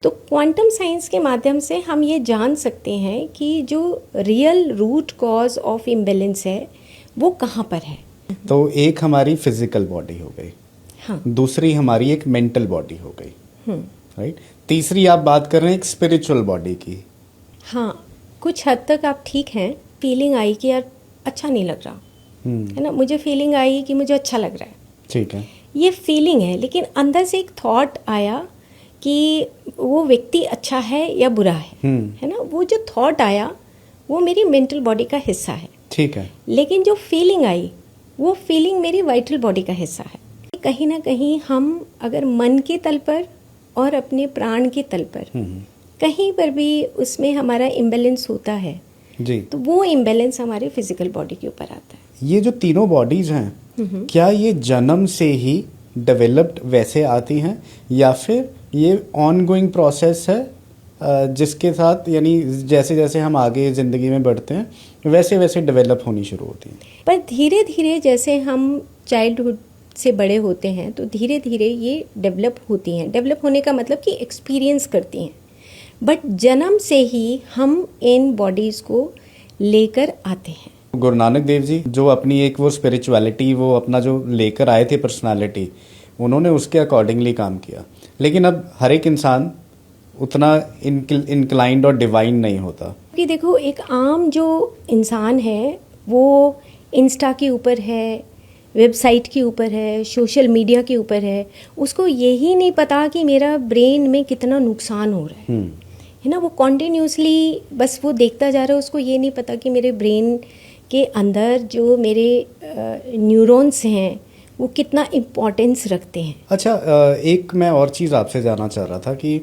तो quantum science के माध्यम से हम ये जान सकते हैं कि जो real root cause of imbalance है वो कहाँ पर है। तो एक हमारी फिजिकल बॉडी हो गई, हाँ, दूसरी हमारी एक मेंटल बॉडी हो गई, राइट। तीसरी आप बात कर रहे हैं एक स्पिरिचुअल बॉडी की। हाँ, कुछ हद तक आप ठीक हैं। फीलिंग आई कि यार अच्छा नहीं लग रहा है ना, मुझे फीलिंग आई कि मुझे अच्छा लग रहा है, ठीक है। ये फीलिंग है। लेकिन अंदर से एक थॉट आया कि वो व्यक्ति अच्छा है या बुरा है ना। वो जो थॉट आया वो मेरी मेंटल बॉडी का हिस्सा है, ठीक है। लेकिन जो फीलिंग आई वो फीलिंग मेरी वाइटल बॉडी का हिस्सा है। कहीं ना कहीं हम अगर मन के तल पर और अपने प्राण के तल पर कहीं पर भी उसमें हमारा इम्बैलेंस होता है जी, तो वो इम्बैलेंस हमारे फिजिकल बॉडी के ऊपर आता है। ये जो तीनों बॉडीज हैं क्या ये जन्म से ही डेवलप्ड वैसे आती हैं या फिर ये ऑनगोइंग प्रोसेस है जिसके साथ यानी जैसे जैसे हम आगे ज़िंदगी में बढ़ते हैं वैसे वैसे डेवलप होनी शुरू होती हैं? पर धीरे धीरे जैसे हम चाइल्डहुड से बड़े होते हैं तो धीरे धीरे ये डेवलप होती हैं। डेवलप होने का मतलब कि एक्सपीरियंस करती हैं, बट जन्म से ही हम इन बॉडीज़ को लेकर आते हैं। गुरु नानक देव जी जो अपनी एक वो स्पिरिचुअलिटी वो अपना जो लेकर आए थे पर्सनालिटी, उन्होंने उसके अकॉर्डिंगली काम किया। लेकिन अब हर एक इंसान उतना इंक्लाइंड और डिवाइन नहीं होता। कि देखो, एक आम जो इंसान है वो इंस्टा के ऊपर है, वेबसाइट के ऊपर है, सोशल मीडिया के ऊपर है, उसको यही नहीं पता कि मेरा ब्रेन में कितना नुकसान हो रहा है ना। वो कॉन्टिन्यूसली बस वो देखता जा रहा है, उसको ये नहीं पता कि मेरे ब्रेन के अंदर जो मेरे न्यूरॉन्स हैं वो कितना इम्पोर्टेंस रखते हैं। अच्छा, एक मैं और चीज़ आपसे जानना चाह रहा था कि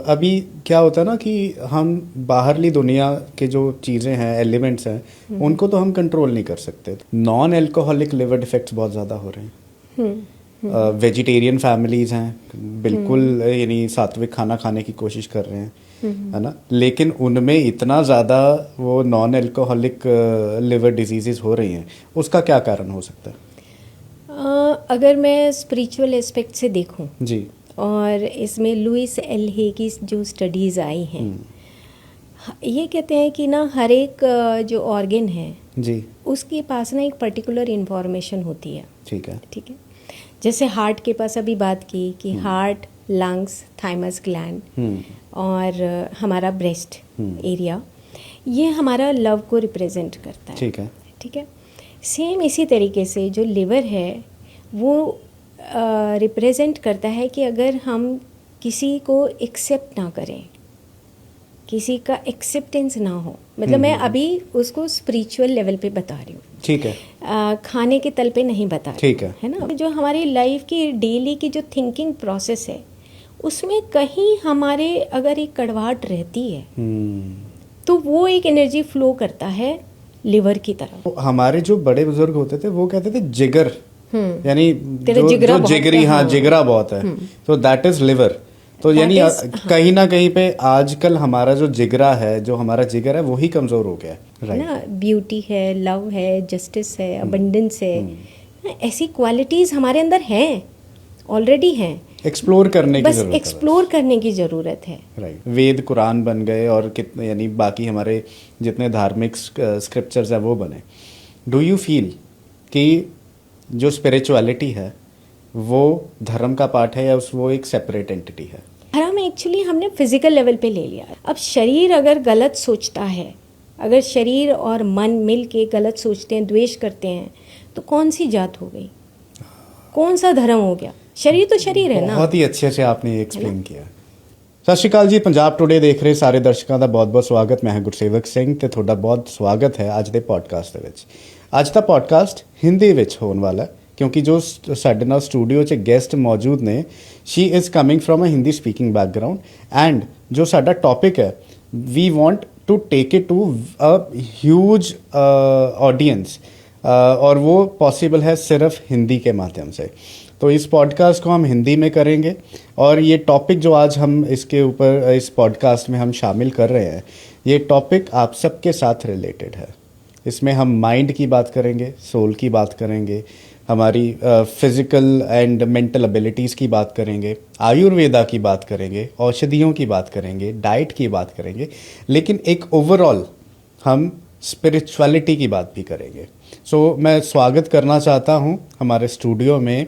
अभी क्या होता है ना कि हम बाहरली दुनिया के जो चीज़ें हैं, एलिमेंट्स हैं, उनको तो हम कंट्रोल नहीं कर सकते। नॉन एल्कोहलिक लिवर डिफेक्ट्स बहुत ज़्यादा हो रहे हैं। वेजिटेरियन फैमिलीज़ हैं, बिल्कुल यानी सात्विक खाना खाने की कोशिश कर रहे हैं, है ना, लेकिन उनमें इतना ज़्यादा वो नॉन एल्कोहलिक लिवर डिजीज़ हो रही हैं। उसका क्या कारण हो सकता है? अगर मैं स्पिरिचुअल एस्पेक्ट से देखूं जी, और इसमें लुइस एल हे की जो स्टडीज़ आई हैं, ये कहते हैं कि ना हर एक जो ऑर्गन है जी, उसके पास ना एक पर्टिकुलर इन्फॉर्मेशन होती है। ठीक है, ठीक है, जैसे हार्ट के पास अभी बात की कि हार्ट, लंग्स, थाइमस ग्लैंड और हमारा ब्रेस्ट एरिया, ये हमारा लव को रिप्रेजेंट करता है। ठीक है, ठीक है। सेम इसी तरीके से जो लिवर है वो रिप्रेजेंट करता है कि अगर हम किसी को एक्सेप्ट ना करें, किसी का एक्सेप्टेंस ना हो, मतलब मैं अभी उसको स्पिरिचुअल लेवल पे बता रही हूँ, ठीक है, खाने के तल पे नहीं बता रही, ठीक है ना। जो हमारी लाइफ की डेली की जो थिंकिंग प्रोसेस है उसमें कहीं हमारे अगर एक कड़वाहट रहती है तो वो एक एनर्जी फ्लो करता है लिवर की तरफ। हमारे जो बड़े बुजुर्ग होते थे वो कहते थे जिगर, यानी तेरा जिगरा बहुत जिगरी, है, हाँ जिगरा बहुत है, तो दैट इज लिवर। तो यानी कहीं ना कहीं पे आजकल हमारा जो जिगरा है, जो हमारा जिगर है, वही कमजोर हो गया है, राइट ना। ब्यूटी है, लव है, जस्टिस है, अबंडेंस है, ऐसी क्वालिटीज हमारे अंदर हैं, ऑलरेडी हैं, एक्सप्लोर करने की बस जरूरत है, एक्सप्लोर करने की ज़रूरत है, राइट। वेद कुरान बन गए और कितने यानी बाकी हमारे जितने धार्मिक स्क्रिप्चर्स हैं वो बने। डू यू फील कि जो स्पिरिचुअलिटी है वो धर्म का पार्ट है या वो एक सेपरेट एंटिटी है? धर्म एक्चुअली हमने फिजिकल लेवल पे ले लिया। अब शरीर अगर गलत सोचता है, अगर शरीर और मन मिल के गलत सोचते हैं, द्वेष करते हैं, तो कौन सी जात हो गई, कौन सा धर्म हो गया? शरीर तो शरीर है ना। बहुत ही अच्छे से आपने एक्सप्लेन किया। ਸਤਿ ਸ਼੍ਰੀ ਅਕਾਲ ਜੀ, ਪੰਜਾਬ ਟੁਡੇ ਦੇਖ ਰਹੇ ਸਾਰੇ ਦਰਸ਼ਕਾਂ ਦਾ ਬਹੁਤ-ਬਹੁਤ ਸਵਾਗਤ। ਮੈਂ ਹਾਂ ਗੁਰਸੇਵਕ ਸਿੰਘ ਤੇ ਤੁਹਾਡਾ ਬਹੁਤ ਸਵਾਗਤ ਹੈ ਅੱਜ ਦੇ ਪੋਡਕਾਸਟ ਦੇ ਵਿੱਚ। ਅੱਜ ਦਾ ਪੋਡਕਾਸਟ ਹਿੰਦੀ ਵਿੱਚ ਹੋਣ ਵਾਲਾ ਕਿਉਂਕਿ ਜੋ ਸਾਡੇ ਨਾਲ ਸਟੂਡੀਓ 'ਚ ਗੈਸਟ ਮੌਜੂਦ ਨੇ, she is coming from a Hindi speaking background and ਜੋ ਸਾਡਾ ਟੌਪਿਕ ਹੈ, we want to take it to a huge audience और वो पॉसिबल है सिर्फ हिंदी के माध्यम से। तो इस पॉडकास्ट को हम हिंदी में करेंगे और ये टॉपिक जो आज हम इसके ऊपर इस पॉडकास्ट में हम शामिल कर रहे हैं, ये टॉपिक आप सबके साथ रिलेटेड है। इसमें हम माइंड की बात करेंगे, सोल की बात करेंगे, हमारी फिजिकल एंड मेंटल एबिलिटीज़ की बात करेंगे, आयुर्वेदा की बात करेंगे, औषधियों की बात करेंगे, डाइट की बात करेंगे, लेकिन एक ओवरऑल हम स्पिरिचुअलिटी की बात भी करेंगे। सो मैं स्वागत करना चाहता हूँ हमारे स्टूडियो में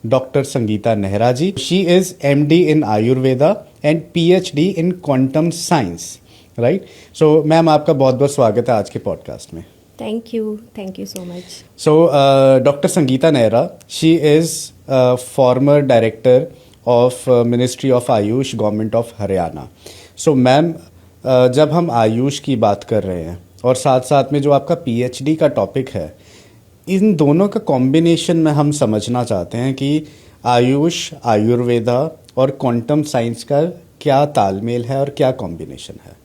doctor Sangeeta Nehra ji. She is MD in Ayurveda and PhD in quantum science, right. So ma'am, आपका बहुत बहुत स्वागत है आज के पॉडकास्ट में। Thank you so much. So doctor Sangeeta Nehra, she is former director of ministry of AYUSH, government of Haryana. So ma'am, जब हम आयुष की बात कर रहे हैं और साथ साथ में जो आपका PhD का टॉपिक है, इन दोनों का कॉम्बिनेशन में हम समझना चाहते हैं कि आयुष, आयुर्वेदा और क्वांटम साइंस का क्या तालमेल है और क्या कॉम्बिनेशन है।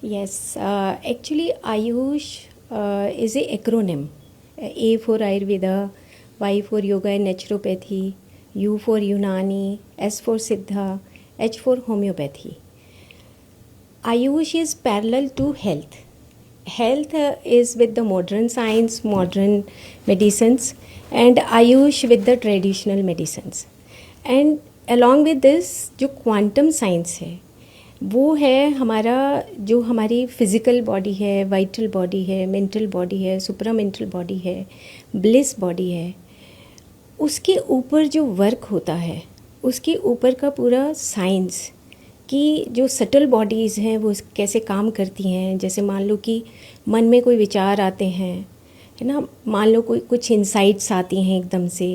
Yes, actually Ayush is a acronym. A for Ayurveda, Y for Yoga and Naturopathy, U for Unani, S for Siddha, H for Homeopathy. Ayush is parallel to health. Health is with the modern science, modern medicines, and Ayush with the traditional medicines. And along with this, जो quantum science है, वो है हमारा, जो हमारी physical body है, vital body है, mental body है, सुपरा मेंटल बॉडी है, ब्लिस बॉडी है, उसके ऊपर जो वर्क होता है, उसके ऊपर का पूरा साइंस कि जो सटल बॉडीज़ हैं वो कैसे काम करती हैं। जैसे मान लो कि मन में कोई विचार आते हैं, है ना, मान लो कोई कुछ इंसाइट्स आती हैं एकदम से,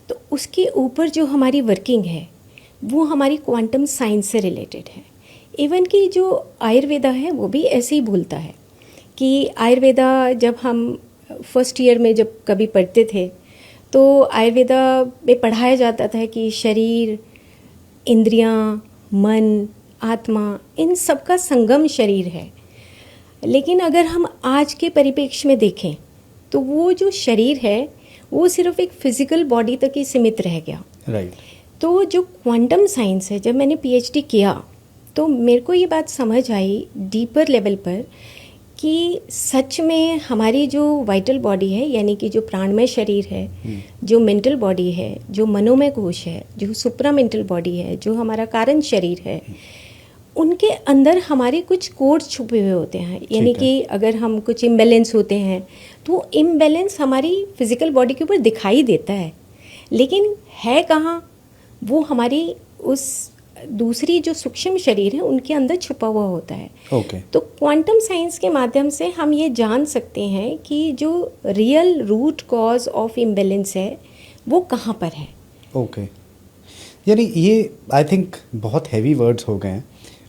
तो उसके ऊपर जो हमारी वर्किंग है वो हमारी क्वांटम साइंस से रिलेटेड है। इवन कि जो आयुर्वेदा है वो भी ऐसे ही बोलता है कि आयुर्वेदा, जब हम फर्स्ट ईयर में जब कभी पढ़ते थे तो आयुर्वेदा में पढ़ाया जाता था कि शरीर, इंद्रियां, मन, आत्मा, इन सब का संगम शरीर है। लेकिन अगर हम आज के परिप्रेक्ष्य में देखें तो वो जो शरीर है वो सिर्फ एक फिजिकल बॉडी तक ही सीमित रह गया। राइट। तो जो क्वांटम साइंस है, जब मैंने PhD किया तो मेरे को ये बात समझ आई डीपर लेवल पर कि सच में हमारी जो वाइटल बॉडी है, यानी कि जो प्राणमय शरीर है, जो मेंटल बॉडी है, जो मनोमय कोश है, जो सुप्रा मेंटल बॉडी है, जो हमारा कारण शरीर है, उनके अंदर हमारे कुछ कोड्स छुपे हुए होते हैं। यानी कि अगर हम कुछ इम्बैलेंस होते हैं तो इम्बैलेंस हमारी फिजिकल बॉडी के ऊपर दिखाई देता है, लेकिन है कहाँ, वो हमारी उस दूसरी जो सूक्ष्म शरीर है उनके अंदर छुपा हुआ होता है। ओके। तो क्वांटम साइंस के माध्यम से हम ये जान सकते हैं कि जो real root cause of imbalance है वो कहाँ पर है। ओके। यानी ये आई थिंक बहुत हैवी वर्ड्स हो गए हैं,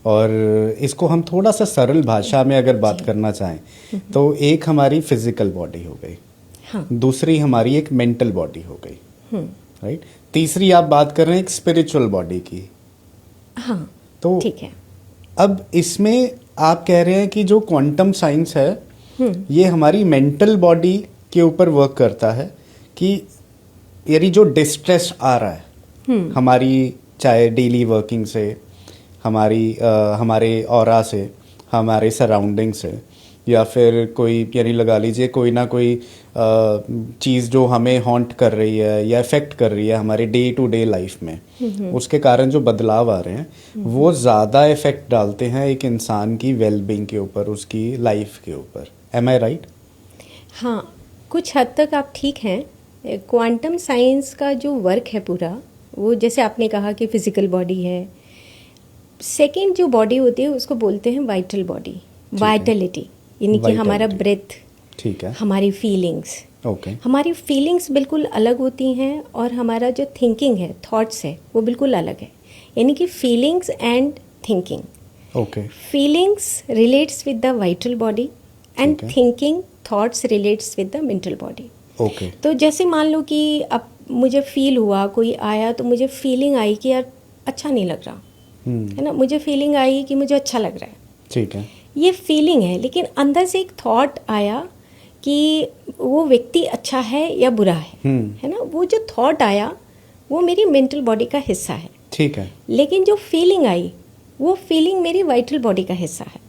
और इसको हम थोड़ा सा सरल भाषा में अगर बात करना चाहें तो एक हमारी फिजिकल बॉडी हो गई, हाँ, दूसरी हमारी एक मेंटल बॉडी हो गई, राइट, तीसरी आप बात कर रहे हैं एक स्पिरिचुअल बॉडी की। हाँ, तो ठीक है। अब इसमें आप कह रहे हैं कि जो क्वांटम साइंस है ये हमारी मेंटल बॉडी के ऊपर वर्क करता है कि यानी जो डिस्ट्रेस आ रहा है हमारी, चाहे डेली वर्किंग से, हमारे ऑरा से, हमारे सराउंडिंग से, या फिर कोई यानी लगा लीजिए कोई ना कोई चीज़ जो हमें हॉन्ट कर रही है या इफेक्ट कर रही है हमारे डे टू डे लाइफ में, उसके कारण जो बदलाव आ रहे हैं वो ज़्यादा इफेक्ट डालते हैं एक इंसान की वेलबींग के ऊपर, उसकी लाइफ के ऊपर। एम आई राइट? हाँ, कुछ हद तक आप ठीक हैं। क्वांटम साइंस का जो वर्क है पूरा, वो जैसे आपने कहा कि फिजिकल बॉडी है, सेकेंड जो बॉडी होती है उसको बोलते हैं वाइटल बॉडी, वाइटलिटी, यानी कि हमारा ब्रेथ, ठीक है, हमारी फीलिंग्स। ओके। हमारी फीलिंग्स बिल्कुल अलग होती हैं और हमारा जो थिंकिंग है, थॉट्स है, वो बिल्कुल अलग है। यानी कि feelings and thinking, okay, feelings relates with the vital body and thinking, thoughts relates with the mental body. Okay. तो जैसे मान लो कि अब मुझे फील हुआ, कोई आया तो मुझे फीलिंग आई कि यार अच्छा नहीं लग रहा, है ना, मुझे फीलिंग आई कि मुझे अच्छा लग रहा है, ठीक है, ये फीलिंग है। लेकिन अंदर से एक थॉट आया कि वो व्यक्ति अच्छा है या बुरा है ना, वो जो थॉट आया वो मेरी मेंटल बॉडी का हिस्सा है, ठीक है। लेकिन जो फीलिंग आई वो फीलिंग मेरी वाइटल बॉडी का हिस्सा है।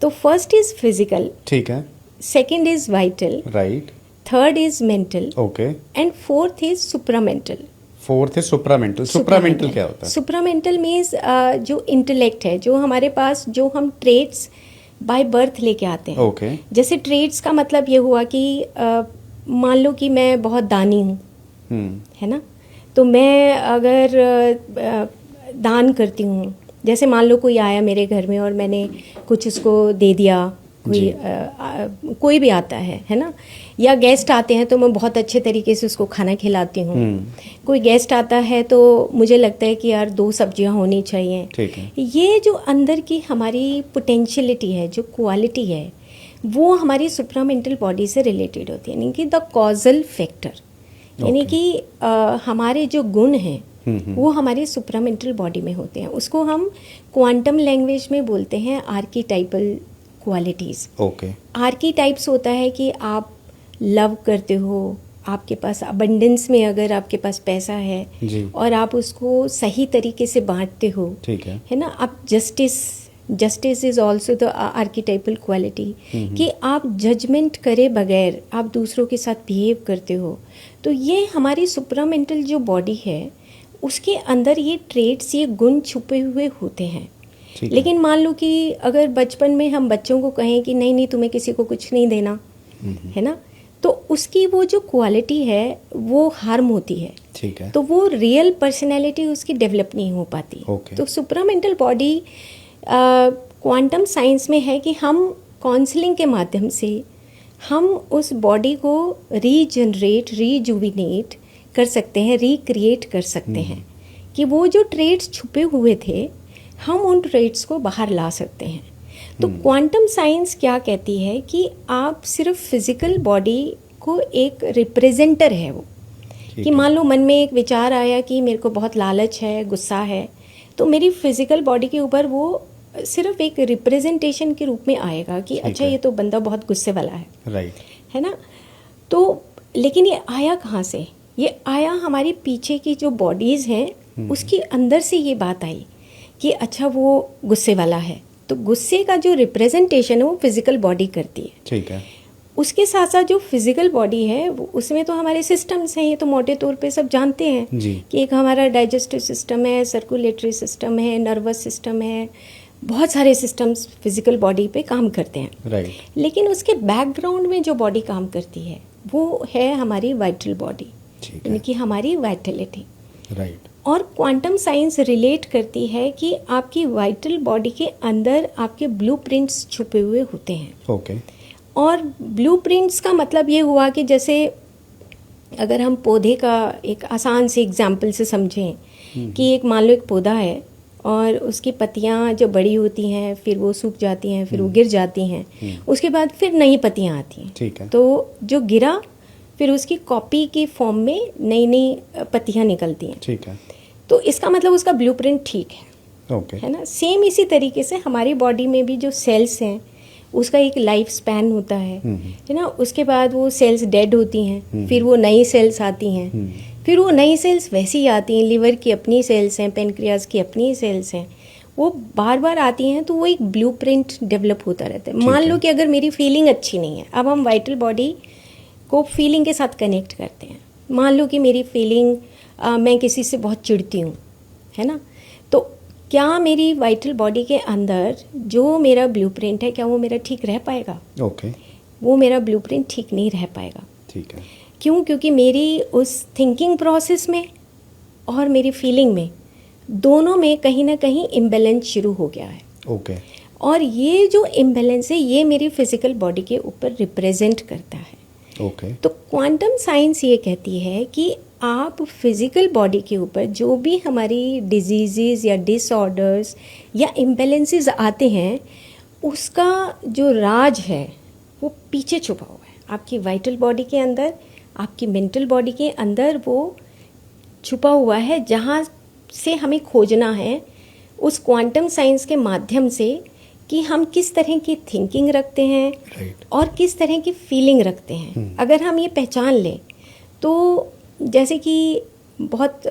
तो फर्स्ट इज फिजिकल, ठीक है, second is vital, right, third is mental okay, and fourth is supramental. Fourth है सुप्रामेंटल। सुप्रामेंटल क्या होता है? सुप्रामेंटल मीन्स जो इंटेलेक्ट है, जो हमारे पास, जो हम ट्रेट्स बाय बर्थ लेके आते हैं। ओके, जैसे ट्रेट्स का मतलब ये हुआ कि मान लो कि मैं बहुत दानी हूँ, है ना, तो मैं अगर दान करती हूँ, जैसे मान लो कोई आया मेरे घर में और मैंने कुछ उसको दे दिया, कोई भी आता है ना, या गेस्ट आते हैं तो मैं बहुत अच्छे तरीके से उसको खाना खिलाती हूँ। कोई गेस्ट आता है तो मुझे लगता है कि यार 2 सब्जियां होनी चाहिए। ठीक है। ये जो अंदर की हमारी पोटेंशियलिटी है, जो क्वालिटी है, वो हमारी सुप्रामेंटल बॉडी से रिलेटेड होती है, यानी कि द कॉजल फैक्टर, यानी कि हमारे जो गुण हैं वो हमारे सुप्रामेंटल बॉडी में होते हैं। उसको हम क्वांटम लैंग्वेज में बोलते हैं आर्कीटाइपल क्वालिटीज़। ओके, आर्कीटाइप्स होता है कि आप लव करते हो, आपके पास अबंडेंस में अगर आपके पास पैसा है जी, और आप उसको सही तरीके से बांटते हो, ठीक है ना। आप justice is also the archetypal quality, कि आप जजमेंट करे बगैर आप दूसरों के साथ बिहेव करते हो। तो ये हमारी सुप्रामेंटल जो बॉडी है उसके अंदर ये ट्रेट्स, ये गुण छुपे हुए होते हैं। लेकिन मान लो कि अगर बचपन में हम बच्चों को कहें कि नहीं तुम्हें किसी को कुछ नहीं देना, है ना, तो उसकी वो जो क्वालिटी है वो हार्म होती है। ठीक है। तो वो रियल पर्सनैलिटी उसकी डेवलप नहीं हो पाती। तो सुप्रामेंटल बॉडी क्वांटम साइंस में है कि हम काउंसलिंग के माध्यम से हम उस बॉडी को रीजनरेट, रीजुविनेट कर सकते हैं, रिक्रिएट कर सकते हैं, कि वो जो ट्रेट्स छुपे हुए थे हम उन ट्रेट्स को बाहर ला सकते हैं। तो क्वांटम साइंस क्या कहती है कि आप सिर्फ फिजिकल बॉडी को एक रिप्रेजेंटर है वो, कि मान लो मन में एक विचार आया कि मेरे को बहुत लालच है, गुस्सा है, तो मेरी फिजिकल बॉडी के ऊपर वो सिर्फ एक रिप्रेजेंटेशन के रूप में आएगा कि अच्छा ये तो बंदा बहुत गुस्से वाला है, राइट, है ना। तो लेकिन ये आया कहाँ से? ये आया हमारी पीछे की जो बॉडीज़ हैं उसके अंदर से ये बात आई कि अच्छा वो गुस्से वाला है, तो गुस्से का जो रिप्रेजेंटेशन है वो फिजिकल बॉडी करती है। ठीक है। उसके साथ साथ जो फिजिकल बॉडी है उसमें तो हमारे सिस्टम्स हैं, ये तो मोटे तौर पे सब जानते हैं जी, कि एक हमारा डाइजेस्टिव सिस्टम है, सर्कुलेटरी सिस्टम है, नर्वस सिस्टम है, बहुत सारे सिस्टम्स फिजिकल बॉडी पे काम करते हैं। राइट। लेकिन उसके बैकग्राउंड में जो बॉडी काम करती है वो है हमारी वाइटल बॉडी, यानी कि हमारी वाइटलिटी। राइट। और क्वांटम साइंस रिलेट करती है कि आपकी वाइटल बॉडी के अंदर आपके ब्लूप्रिंट्स छुपे हुए होते हैं। ओके। और ब्लूप्रिंट्स का मतलब ये हुआ कि जैसे अगर हम पौधे का एक आसान से एग्जाम्पल से समझें कि एक मान लो एक पौधा है और उसकी पत्तियां जो बड़ी होती हैं फिर वो सूख जाती हैं, फिर वो गिर जाती हैं, उसके बाद फिर नई पत्तियां आती हैं। ठीक है। तो जो गिरा फिर उसकी कॉपी की फॉर्म में नई नई पत्तियां निकलती हैं। ठीक है। तो इसका मतलब उसका ब्लूप्रिंट ठीक है। ओके। है ना। सेम इसी तरीके से हमारी बॉडी में भी जो सेल्स हैं उसका एक लाइफ स्पैन होता है ना। उसके बाद वो सेल्स डेड होती हैं, फिर वो नई सेल्स आती हैं, फिर वो नई सेल्स वैसी आती हैं, लिवर की अपनी सेल्स हैं, पेनक्रियाज की अपनी सेल्स हैं, वो बार बार आती हैं, तो वो एक ब्लूप्रिंट डेवलप होता रहता है। मान लो कि अगर मेरी फीलिंग अच्छी नहीं है, अब हम वाइटल बॉडी को फीलिंग के साथ कनेक्ट करते हैं। मान लो कि मेरी फीलिंग मैं किसी से बहुत चिढ़ती हूँ, है ना, तो क्या मेरी वाइटल बॉडी के अंदर जो मेरा ब्लूप्रिंट है क्या वो मेरा ठीक रह पाएगा? ओके। वो मेरा ब्लूप्रिंट ठीक नहीं रह पाएगा। ठीक है। क्यों? क्योंकि मेरी उस थिंकिंग प्रोसेस में और मेरी फीलिंग में दोनों में कहीं ना कहीं इम्बैलेंस शुरू हो गया है। ओके। और ये जो इम्बैलेंस है ये मेरी फिजिकल बॉडी के ऊपर रिप्रेजेंट करता है। ओके। तो क्वांटम साइंस ये कहती है कि आप फिजिकल बॉडी के ऊपर जो भी हमारी डिजीज़ या डिसऑर्डर्स या इम्बैलेंसेस आते हैं उसका जो राज है वो पीछे छुपा हुआ है आपकी वाइटल बॉडी के अंदर, आपकी मेंटल बॉडी के अंदर वो छुपा हुआ है, जहाँ से हमें खोजना है उस क्वांटम साइंस के माध्यम से कि हम किस तरह की थिंकिंग रखते हैं और किस तरह की फीलिंग रखते हैं। अगर हम ये पहचान लें तो जैसे कि बहुत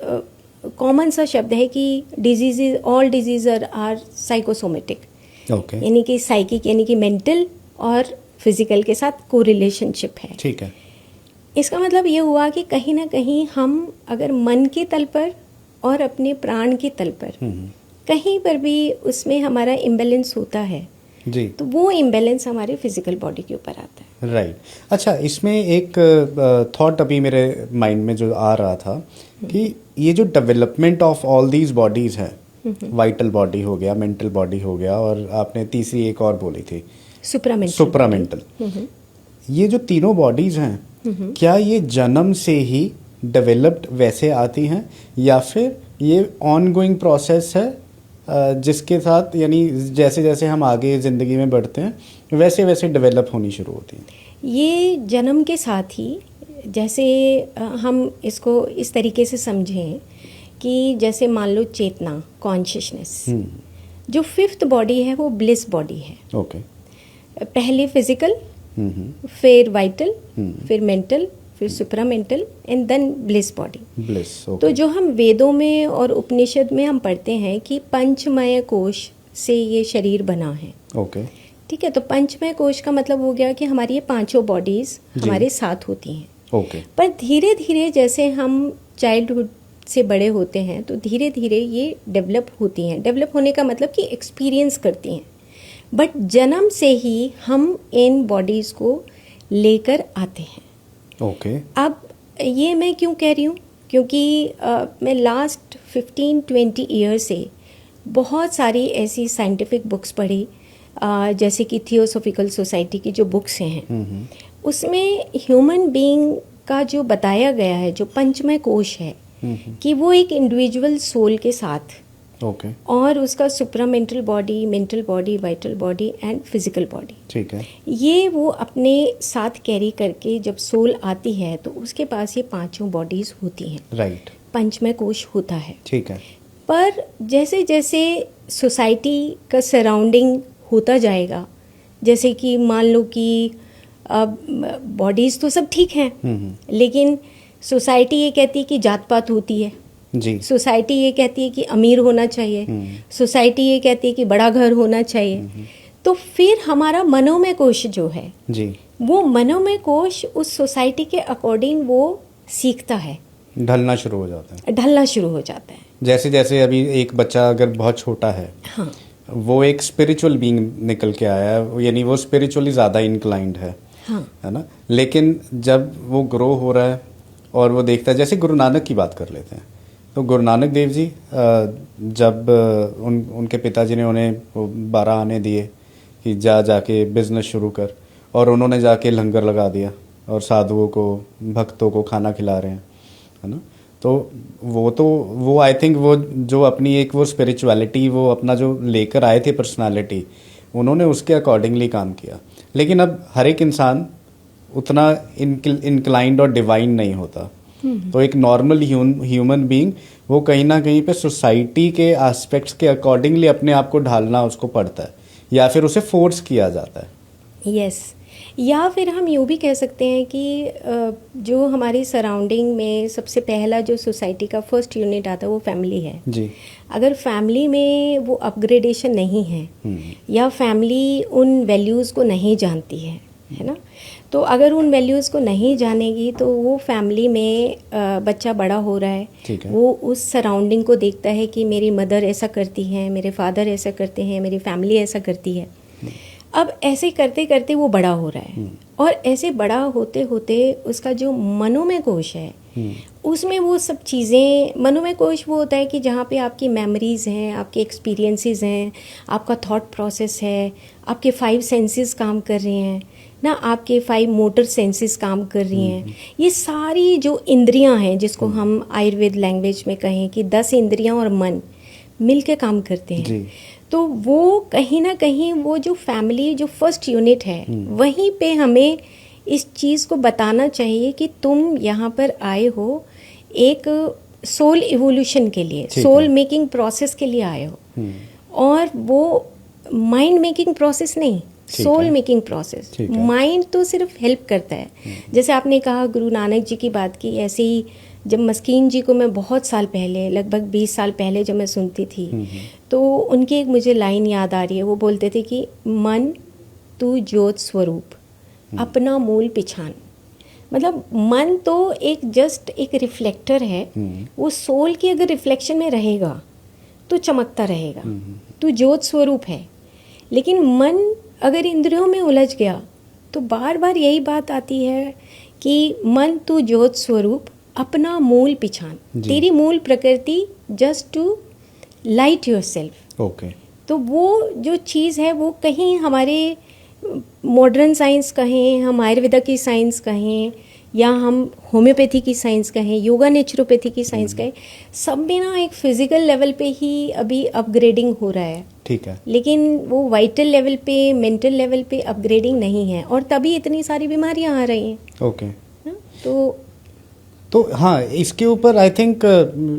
कॉमन सा शब्द है कि disease, all disease are psychosomatic, यानी कि साइकिक यानी कि मेंटल और फिजिकल के साथ कोरिलेशनशिप है। ठीक है। इसका मतलब ये हुआ कि कहीं ना कहीं हम अगर मन के तल पर और अपने प्राण के तल पर कहीं पर भी उसमें हमारा इम्बैलेंस होता है जी, तो वो इम्बैलेंस हमारे फिजिकल बॉडी के ऊपर आता है। राइट। अच्छा, इसमें एक थॉट अभी मेरे माइंड में जो आ रहा था कि ये जो development of all these bodies है, वाइटल बॉडी हो गया, मेंटल बॉडी हो गया, और आपने तीसरी एक और बोली थी सुप्रामेंटल, ये जो तीनों बॉडीज हैं, क्या ये जन्म से ही डेवलप्ड वैसे आती हैं या फिर ये ऑनगोइंग प्रोसेस है जिसके साथ, यानी जैसे जैसे हम आगे ज़िंदगी में बढ़ते हैं वैसे वैसे डेवलप होनी शुरू होती हैं? ये जन्म के साथ ही, जैसे हम इसको इस तरीके से समझें कि जैसे मान लो चेतना, कॉन्शियसनेस, जो फिफ्थ बॉडी है वो ब्लिस बॉडी है। ओके। पहले फिजिकल, फिर वाइटल, फिर मेंटल, फिर supramental and then bliss body. Bliss, okay. तो जो हम वेदों में और उपनिषद में हम पढ़ते हैं कि पंचमय कोश से ये शरीर बना है। ओके। ठीक है, तो पंचमय कोश का मतलब हो गया कि हमारी ये पांचों बॉडीज हमारे साथ होती हैं। ओके। पर धीरे धीरे जैसे हम चाइल्डहुड से बड़े होते हैं तो धीरे धीरे ये डेवलप होती हैं। डेवलप होने का मतलब कि एक्सपीरियंस करती हैं, बट जन्म से ही हम इन बॉडीज़ को लेकर आते हैं। ओके। अब ये मैं क्यों कह रही हूँ, क्योंकि मैं लास्ट 15-20 ईयर से बहुत सारी ऐसी साइंटिफिक बुक्स पढ़ी, जैसे कि थियोसॉफिकल सोसाइटी की जो बुक्स हैं, उसमें ह्यूमन बीइंग का जो बताया गया है, जो पंचमय कोश है, कि वो एक इंडिविजुअल सोल के साथ, ओके, और उसका supramental body, mental body, vital body and physical body, ठीक है, ये वो अपने साथ कैरी करके जब सोल आती है तो उसके पास ये पांचों बॉडीज होती हैं। राइट। पंचमय कोश होता है। ठीक है। पर जैसे जैसे सोसाइटी का सराउंडिंग होता जाएगा, जैसे कि मान लो कि अब बॉडीज तो सब ठीक हैं, लेकिन सोसाइटी ये कहती है कि जात पात होती है जी, सोसाइटी ये कहती है कि अमीर होना चाहिए, सोसाइटी ये कहती है कि बड़ा घर होना चाहिए, तो फिर हमारा मनोमय कोश जो है जी, वो मनोमय कोश उस सोसाइटी के अकॉर्डिंग वो सीखता है, ढलना शुरू हो जाता है, ढलना शुरू हो जाता है। जैसे जैसे अभी एक बच्चा अगर बहुत छोटा है, हाँ, वो एक स्पिरिचुअल बीइंग निकल के आया है, यानी वो स्पिरिचुअली ज़्यादा इंक्लाइंड है, हाँ, है ना। लेकिन जब वो ग्रो हो रहा है और वो देखता है, जैसे गुरु नानक की बात कर लेते हैं, तो गुरु नानक देव जी जब उनके पिताजी ने उन्हें 12 आने दिए कि जाके बिजनेस शुरू कर, और उन्होंने जाके लंगर लगा दिया और साधुओं को, भक्तों को खाना खिला रहे हैं, है ना। तो वो आई थिंक वो जो अपनी एक वो स्पिरिचुअलिटी, वो अपना जो लेकर आए थे पर्सनालिटी, उन्होंने उसके अकॉर्डिंगली काम किया। लेकिन अब हर एक इंसान उतना इंक्लाइंड और डिवाइन नहीं होता, तो एक नॉर्मल ह्यूमन बीइंग वो कहीं ना कहीं पे सोसाइटी के एस्पेक्ट्स के अकॉर्डिंगली अपने आप को ढालना उसको पड़ता है, या फिर उसे फोर्स किया जाता है। यस, या फिर हम यूँ भी कह सकते हैं कि जो हमारी सराउंडिंग में सबसे पहला जो सोसाइटी का फर्स्ट यूनिट आता है वो फैमिली है जी। अगर फैमिली में वो अपग्रेडेशन नहीं है, या फैमिली उन वैल्यूज़ को नहीं जानती है ना, तो अगर उन वैल्यूज़ को नहीं जानेगी तो वो फैमिली में बच्चा बड़ा हो रहा है, वो उस सराउंडिंग को देखता है कि मेरी मदर ऐसा करती है, मेरे फादर ऐसा करते हैं, मेरी फैमिली ऐसा करती है। अब ऐसे करते करते वो बड़ा हो रहा है, और ऐसे बड़ा होते होते उसका जो मनोमय कोश है उसमें वो सब चीज़ें, मनोमय कोश वो होता है कि जहाँ पे आपकी मेमोरीज़ हैं, आपके एक्सपीरियंसेस हैं, आपका थॉट प्रोसेस है, आपके 5 सेंसेस काम कर रहे हैं ना, आपके 5 मोटर सेंसेस काम कर रही हैं। ये सारी जो इंद्रियां हैं, जिसको हम आयुर्वेद लैंग्वेज में कहें कि 10 इंद्रियां और मन मिल के काम करते हैं जी। तो वो कहीं ना कहीं वो जो फैमिली जो फर्स्ट यूनिट है, वहीं पे हमें इस चीज़ को बताना चाहिए कि तुम यहाँ पर आए हो एक सोल इवोल्यूशन के लिए, सोल मेकिंग प्रोसेस के लिए आए हो, और वो माइंड मेकिंग प्रोसेस नहीं, सोल मेकिंग प्रोसेस। माइंड तो सिर्फ हेल्प करता है। जैसे आपने कहा गुरु नानक जी की बात की, ऐसे ही जब मस्कीन जी को मैं बहुत साल पहले, लगभग 20 साल पहले जब मैं सुनती थी, तो उनकी एक मुझे लाइन याद आ रही है। वो बोलते थे कि मन तू ज्योत स्वरूप, अपना मूल पिछान। मतलब मन तो एक जस्ट एक रिफ्लेक्टर है, वो सोल की अगर रिफ्लेक्शन में रहेगा तो चमकता रहेगा, तो ज्योत स्वरूप है। लेकिन मन अगर इंद्रियों में उलझ गया तो बार बार यही बात आती है कि मन तू ज्योत स्वरूप अपना मूल पिछान, तेरी मूल प्रकृति, just to light yourself. Okay. तो वो जो चीज़ है वो कहीं हमारे मॉडर्न साइंस कहें, हम आयुर्वेदा की साइंस कहें, या हम होम्योपैथी की साइंस कहें, योगा नेचुरोपैथी की साइंस कहें, सब में ना एक फिजिकल लेवल पे ही अभी अपग्रेडिंग हो रहा है। ठीक है। लेकिन वो वाइटल लेवल पे, मेंटल लेवल पे अपग्रेडिंग नहीं है, और तभी इतनी सारी बीमारियां आ रही हैं। ओके। तो हाँ, इसके ऊपर आई थिंक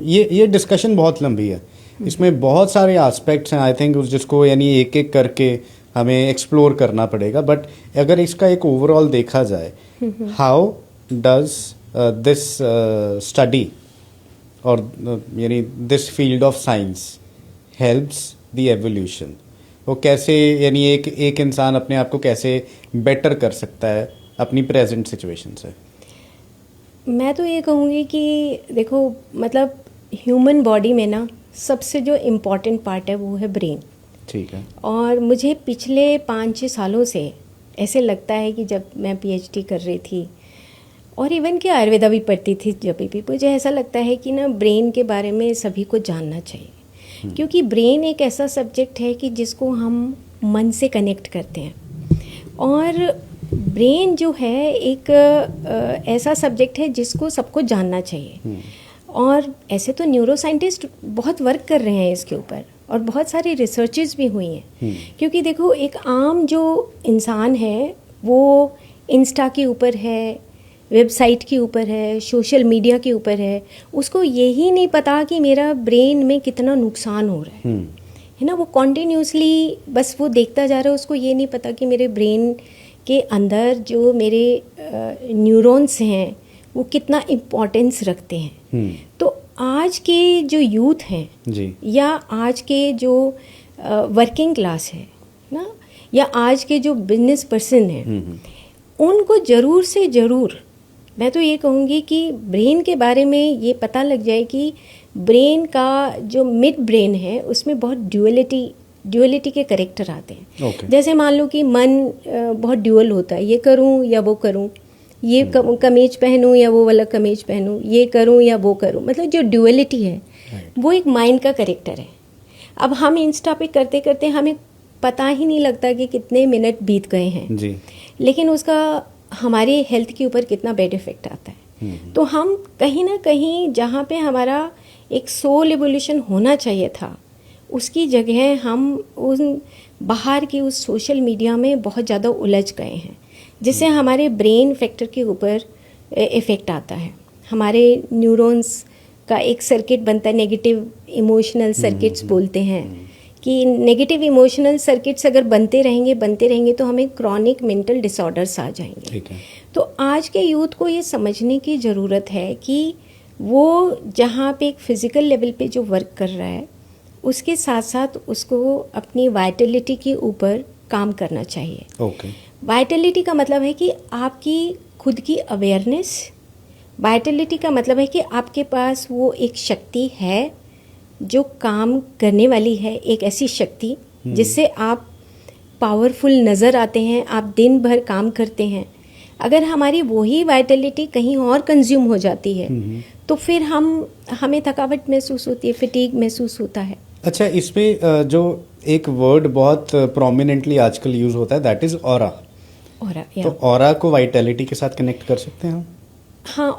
ये डिस्कशन बहुत लंबी है, इसमें बहुत सारे एस्पेक्ट्स हैं आई थिंक, जिसको यानी एक एक करके हमें एक्सप्लोर करना पड़ेगा। बट अगर इसका एक ओवरऑल देखा जाए, हाउ डज दिस स्टडी और यानी this field of science helps the evolution, वो कैसे यानी एक इंसान अपने आप को कैसे बेटर कर सकता है अपनी प्रेजेंट सिचुएशन से? मैं तो ये कहूँगी कि देखो, मतलब ह्यूमन बॉडी में ना सबसे जो इम्पॉर्टेंट पार्ट है वो है ब्रेन। ठीक है। और मुझे पिछले 5-6 सालों से ऐसे लगता है कि जब मैं पीएचडी कर रही थी और इवन कि आयुर्वेदा भी पढ़ती थी, जब भी मुझे ऐसा लगता है कि ना ब्रेन के बारे में सभी को जानना चाहिए, क्योंकि ब्रेन एक ऐसा सब्जेक्ट है कि जिसको हम मन से कनेक्ट करते हैं। और ब्रेन जो है एक ऐसा सब्जेक्ट है जिसको सबको जानना चाहिए। और ऐसे तो न्यूरो साइंटिस्ट बहुत वर्क कर रहे हैं इसके ऊपर, और बहुत सारी रिसर्चेस भी हुई हैं। क्योंकि देखो, एक आम जो इंसान है वो इंस्टा के ऊपर है, वेबसाइट के ऊपर है, सोशल मीडिया के ऊपर है, उसको यही नहीं पता कि मेरा ब्रेन में कितना नुकसान हो रहा है ना। वो कॉन्टिन्यूसली बस वो देखता जा रहा है, उसको ये नहीं पता कि मेरे ब्रेन के अंदर जो मेरे न्यूरॉन्स हैं वो कितना इम्पोर्टेंस रखते हैं। तो आज के जो यूथ हैं जी, या आज के जो वर्किंग क्लास है ना, या आज के जो बिजनेस पर्सन हैं, उनको ज़रूर से ज़रूर मैं तो ये कहूँगी कि ब्रेन के बारे में ये पता लग जाए कि ब्रेन का जो मिड ब्रेन है उसमें बहुत ड्यूअलिटी के करेक्टर आते हैं। जैसे मान लो कि मन बहुत ड्यूअल होता है, ये करूं या वो करूं, ये कमीज पहनूं या वो वाला कमीज पहनूं, ये करूं या वो करूं, मतलब जो ड्यूअलिटी है वो एक माइंड का करेक्टर है। अब हम इंस्टा पे करते करते हमें पता ही नहीं लगता कि कितने मिनट बीत गए हैं जी, लेकिन उसका हमारे हेल्थ के ऊपर कितना बैड इफेक्ट आता है। तो हम कहीं ना कहीं जहाँ पे हमारा एक सोल एवोल्यूशन होना चाहिए था, उसकी जगह हम उन बाहर की उस सोशल मीडिया में बहुत ज़्यादा उलझ गए हैं, जिससे हमारे ब्रेन फैक्टर के ऊपर इफ़ेक्ट आता है। हमारे न्यूरॉन्स का एक सर्किट बनता है, नेगेटिव इमोशनल सर्किट्स बोलते हैं, कि नेगेटिव इमोशनल सर्किट्स अगर बनते रहेंगे तो हमें क्रॉनिक मेंटल डिसऑर्डर्स आ जाएंगे। ठीक है। तो आज के यूथ को ये समझने की ज़रूरत है कि वो जहाँ पे एक फिज़िकल लेवल पे जो वर्क कर रहा है, उसके साथ साथ उसको अपनी वाइटलिटी के ऊपर काम करना चाहिए। ओके। वाइटलिटी का मतलब है कि आपकी खुद की अवेयरनेस, वाइटलिटी का मतलब है कि आपके पास वो एक शक्ति है जो काम करने वाली है, एक ऐसी शक्ति जिससे आप पावरफुल नज़र आते हैं, आप दिन भर काम करते हैं। अगर हमारी वही वाइटलिटी कहीं और कंज्यूम हो जाती है तो फिर हमें थकावट महसूस होती है, फिटीग महसूस होता है। अच्छा, इसमें जो एक वर्ड बहुत प्रोमिनेंटली आजकल यूज होता है, दैट इज ऑरा। तो ऑरा को वाइटलिटी के साथ कनेक्ट कर सकते हैं हम? हाँ,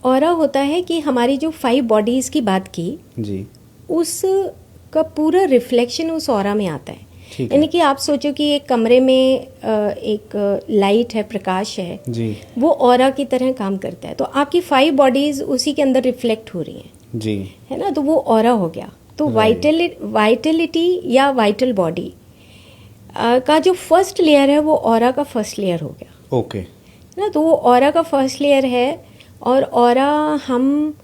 ऑरा होता है कि हमारी जो 5 बॉडीज की बात की जी, उसका पूरा रिफ्लेक्शन उस ऑरा में आता है। यानी कि आप सोचो कि एक कमरे में एक लाइट है, प्रकाश है जी, वो ऑरा की तरह काम करता है। तो आपकी 5 बॉडीज उसी के अंदर रिफ्लेक्ट हो रही हैं जी, है ना, तो वो ऑरा हो गया। तो वाइटलिटी या वाइटल बॉडी का जो फर्स्ट लेयर है वो ऑरा का फर्स्ट लेयर हो गया। ओके ना, तो वो ऑरा का फर्स्ट लेयर है। और ऑरा हम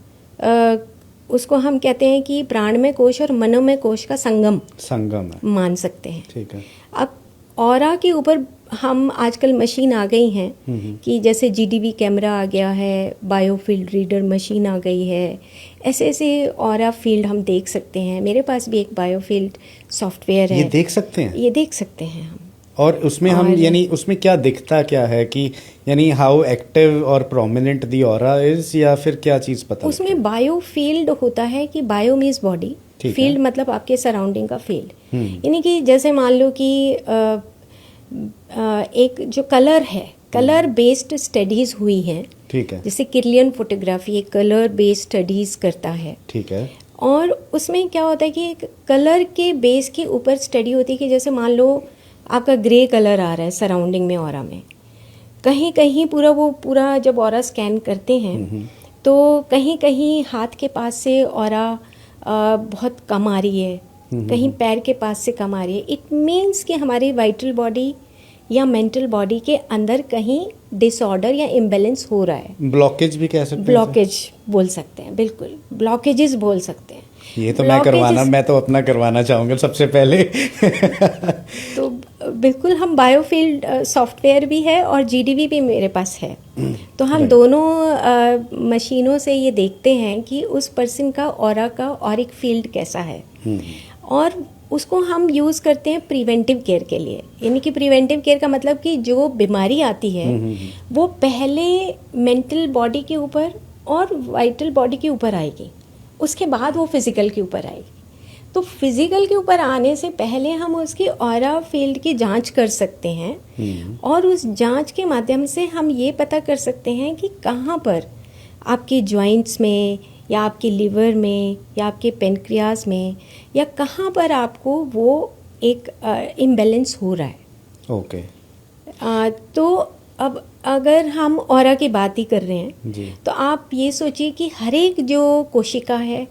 उसको हम कहते हैं कि प्राणमय कोश और मनोमय कोश का संगम है, मान सकते हैं। ठीक है। अब ऑरा के ऊपर हम आजकल मशीन आ गई हैं कि जैसे GDV कैमरा आ गया है, बायोफील्ड रीडर मशीन आ गई है, ऐसे ऐसे ऑरा फील्ड हम देख सकते हैं। मेरे पास भी एक बायोफील्ड सॉफ्टवेयर है। ये देख सकते हैं? ये देख सकते हैं हम। और उसमें हम यानी उसमें क्या दिखता क्या है कि यानी हाउ एक्टिव और प्रोमिनेंट दी ऑरा इज, या फिर क्या चीज़ पता? उसमें बायोफील्ड होता है कि बायो मीन्स बॉडी, फील्ड मतलब आपके सराउंडिंग का फील्ड। यानी कि जैसे मान लो कि एक जो कलर है, कलर बेस्ड स्टडीज हुई हैं। ठीक है। जैसे किरलियन फोटोग्राफी एक कलर बेस्ड स्टडीज करता है। ठीक है। और उसमें क्या होता है कि एक कलर के बेस के ऊपर स्टडी होती है कि जैसे मान लो आपका ग्रे कलर आ रहा है सराउंडिंग में, ऑरा में, कहीं कहीं पूरा जब ऑरा स्कैन करते हैं तो कहीं कहीं हाथ के पास से ऑरा बहुत कम आ रही है, कहीं पैर के पास से कम आ रही है। इट मीन्स कि हमारी वाइटल बॉडी या मेंटल बॉडी के अंदर कहीं डिसऑर्डर या इम्बैलेंस हो रहा है। ब्लॉकेज भी कह सकते हैं? ब्लॉकेज बोल सकते हैं, बिल्कुल ब्लॉकेजेस बोल सकते हैं। ये तो मैं तो अपना करवाना चाहूँगा सबसे पहले। तो बिल्कुल हम बायोफील्ड सॉफ्टवेयर भी है और GDV भी मेरे पास है। तो हम दोनों मशीनों से ये देखते हैं कि उस पर्सन का ऑरा का ऑरिक फील्ड कैसा है, और उसको हम यूज़ करते हैं प्रिवेंटिव केयर के लिए। यानी कि प्रिवेंटिव केयर का मतलब कि जो बीमारी आती है वो पहले मेंटल बॉडी के ऊपर और वाइटल बॉडी के ऊपर आएगी, उसके बाद वो फिजिकल के ऊपर आएगी। तो फिजिकल के ऊपर आने से पहले हम उसकी ऑरा फील्ड की जांच कर सकते हैं, और उस जांच के माध्यम से हम ये पता कर सकते हैं कि कहाँ पर आपके जॉइंट्स में या आपके लिवर में या आपके पेनक्रियाज में या कहाँ पर आपको वो एक इम्बैलेंस हो रहा है। ओके। तो अब अगर हम ऑरा की बात ही कर रहे हैं जी। तो आप ये सोचिए कि हर एक जो कोशिका है,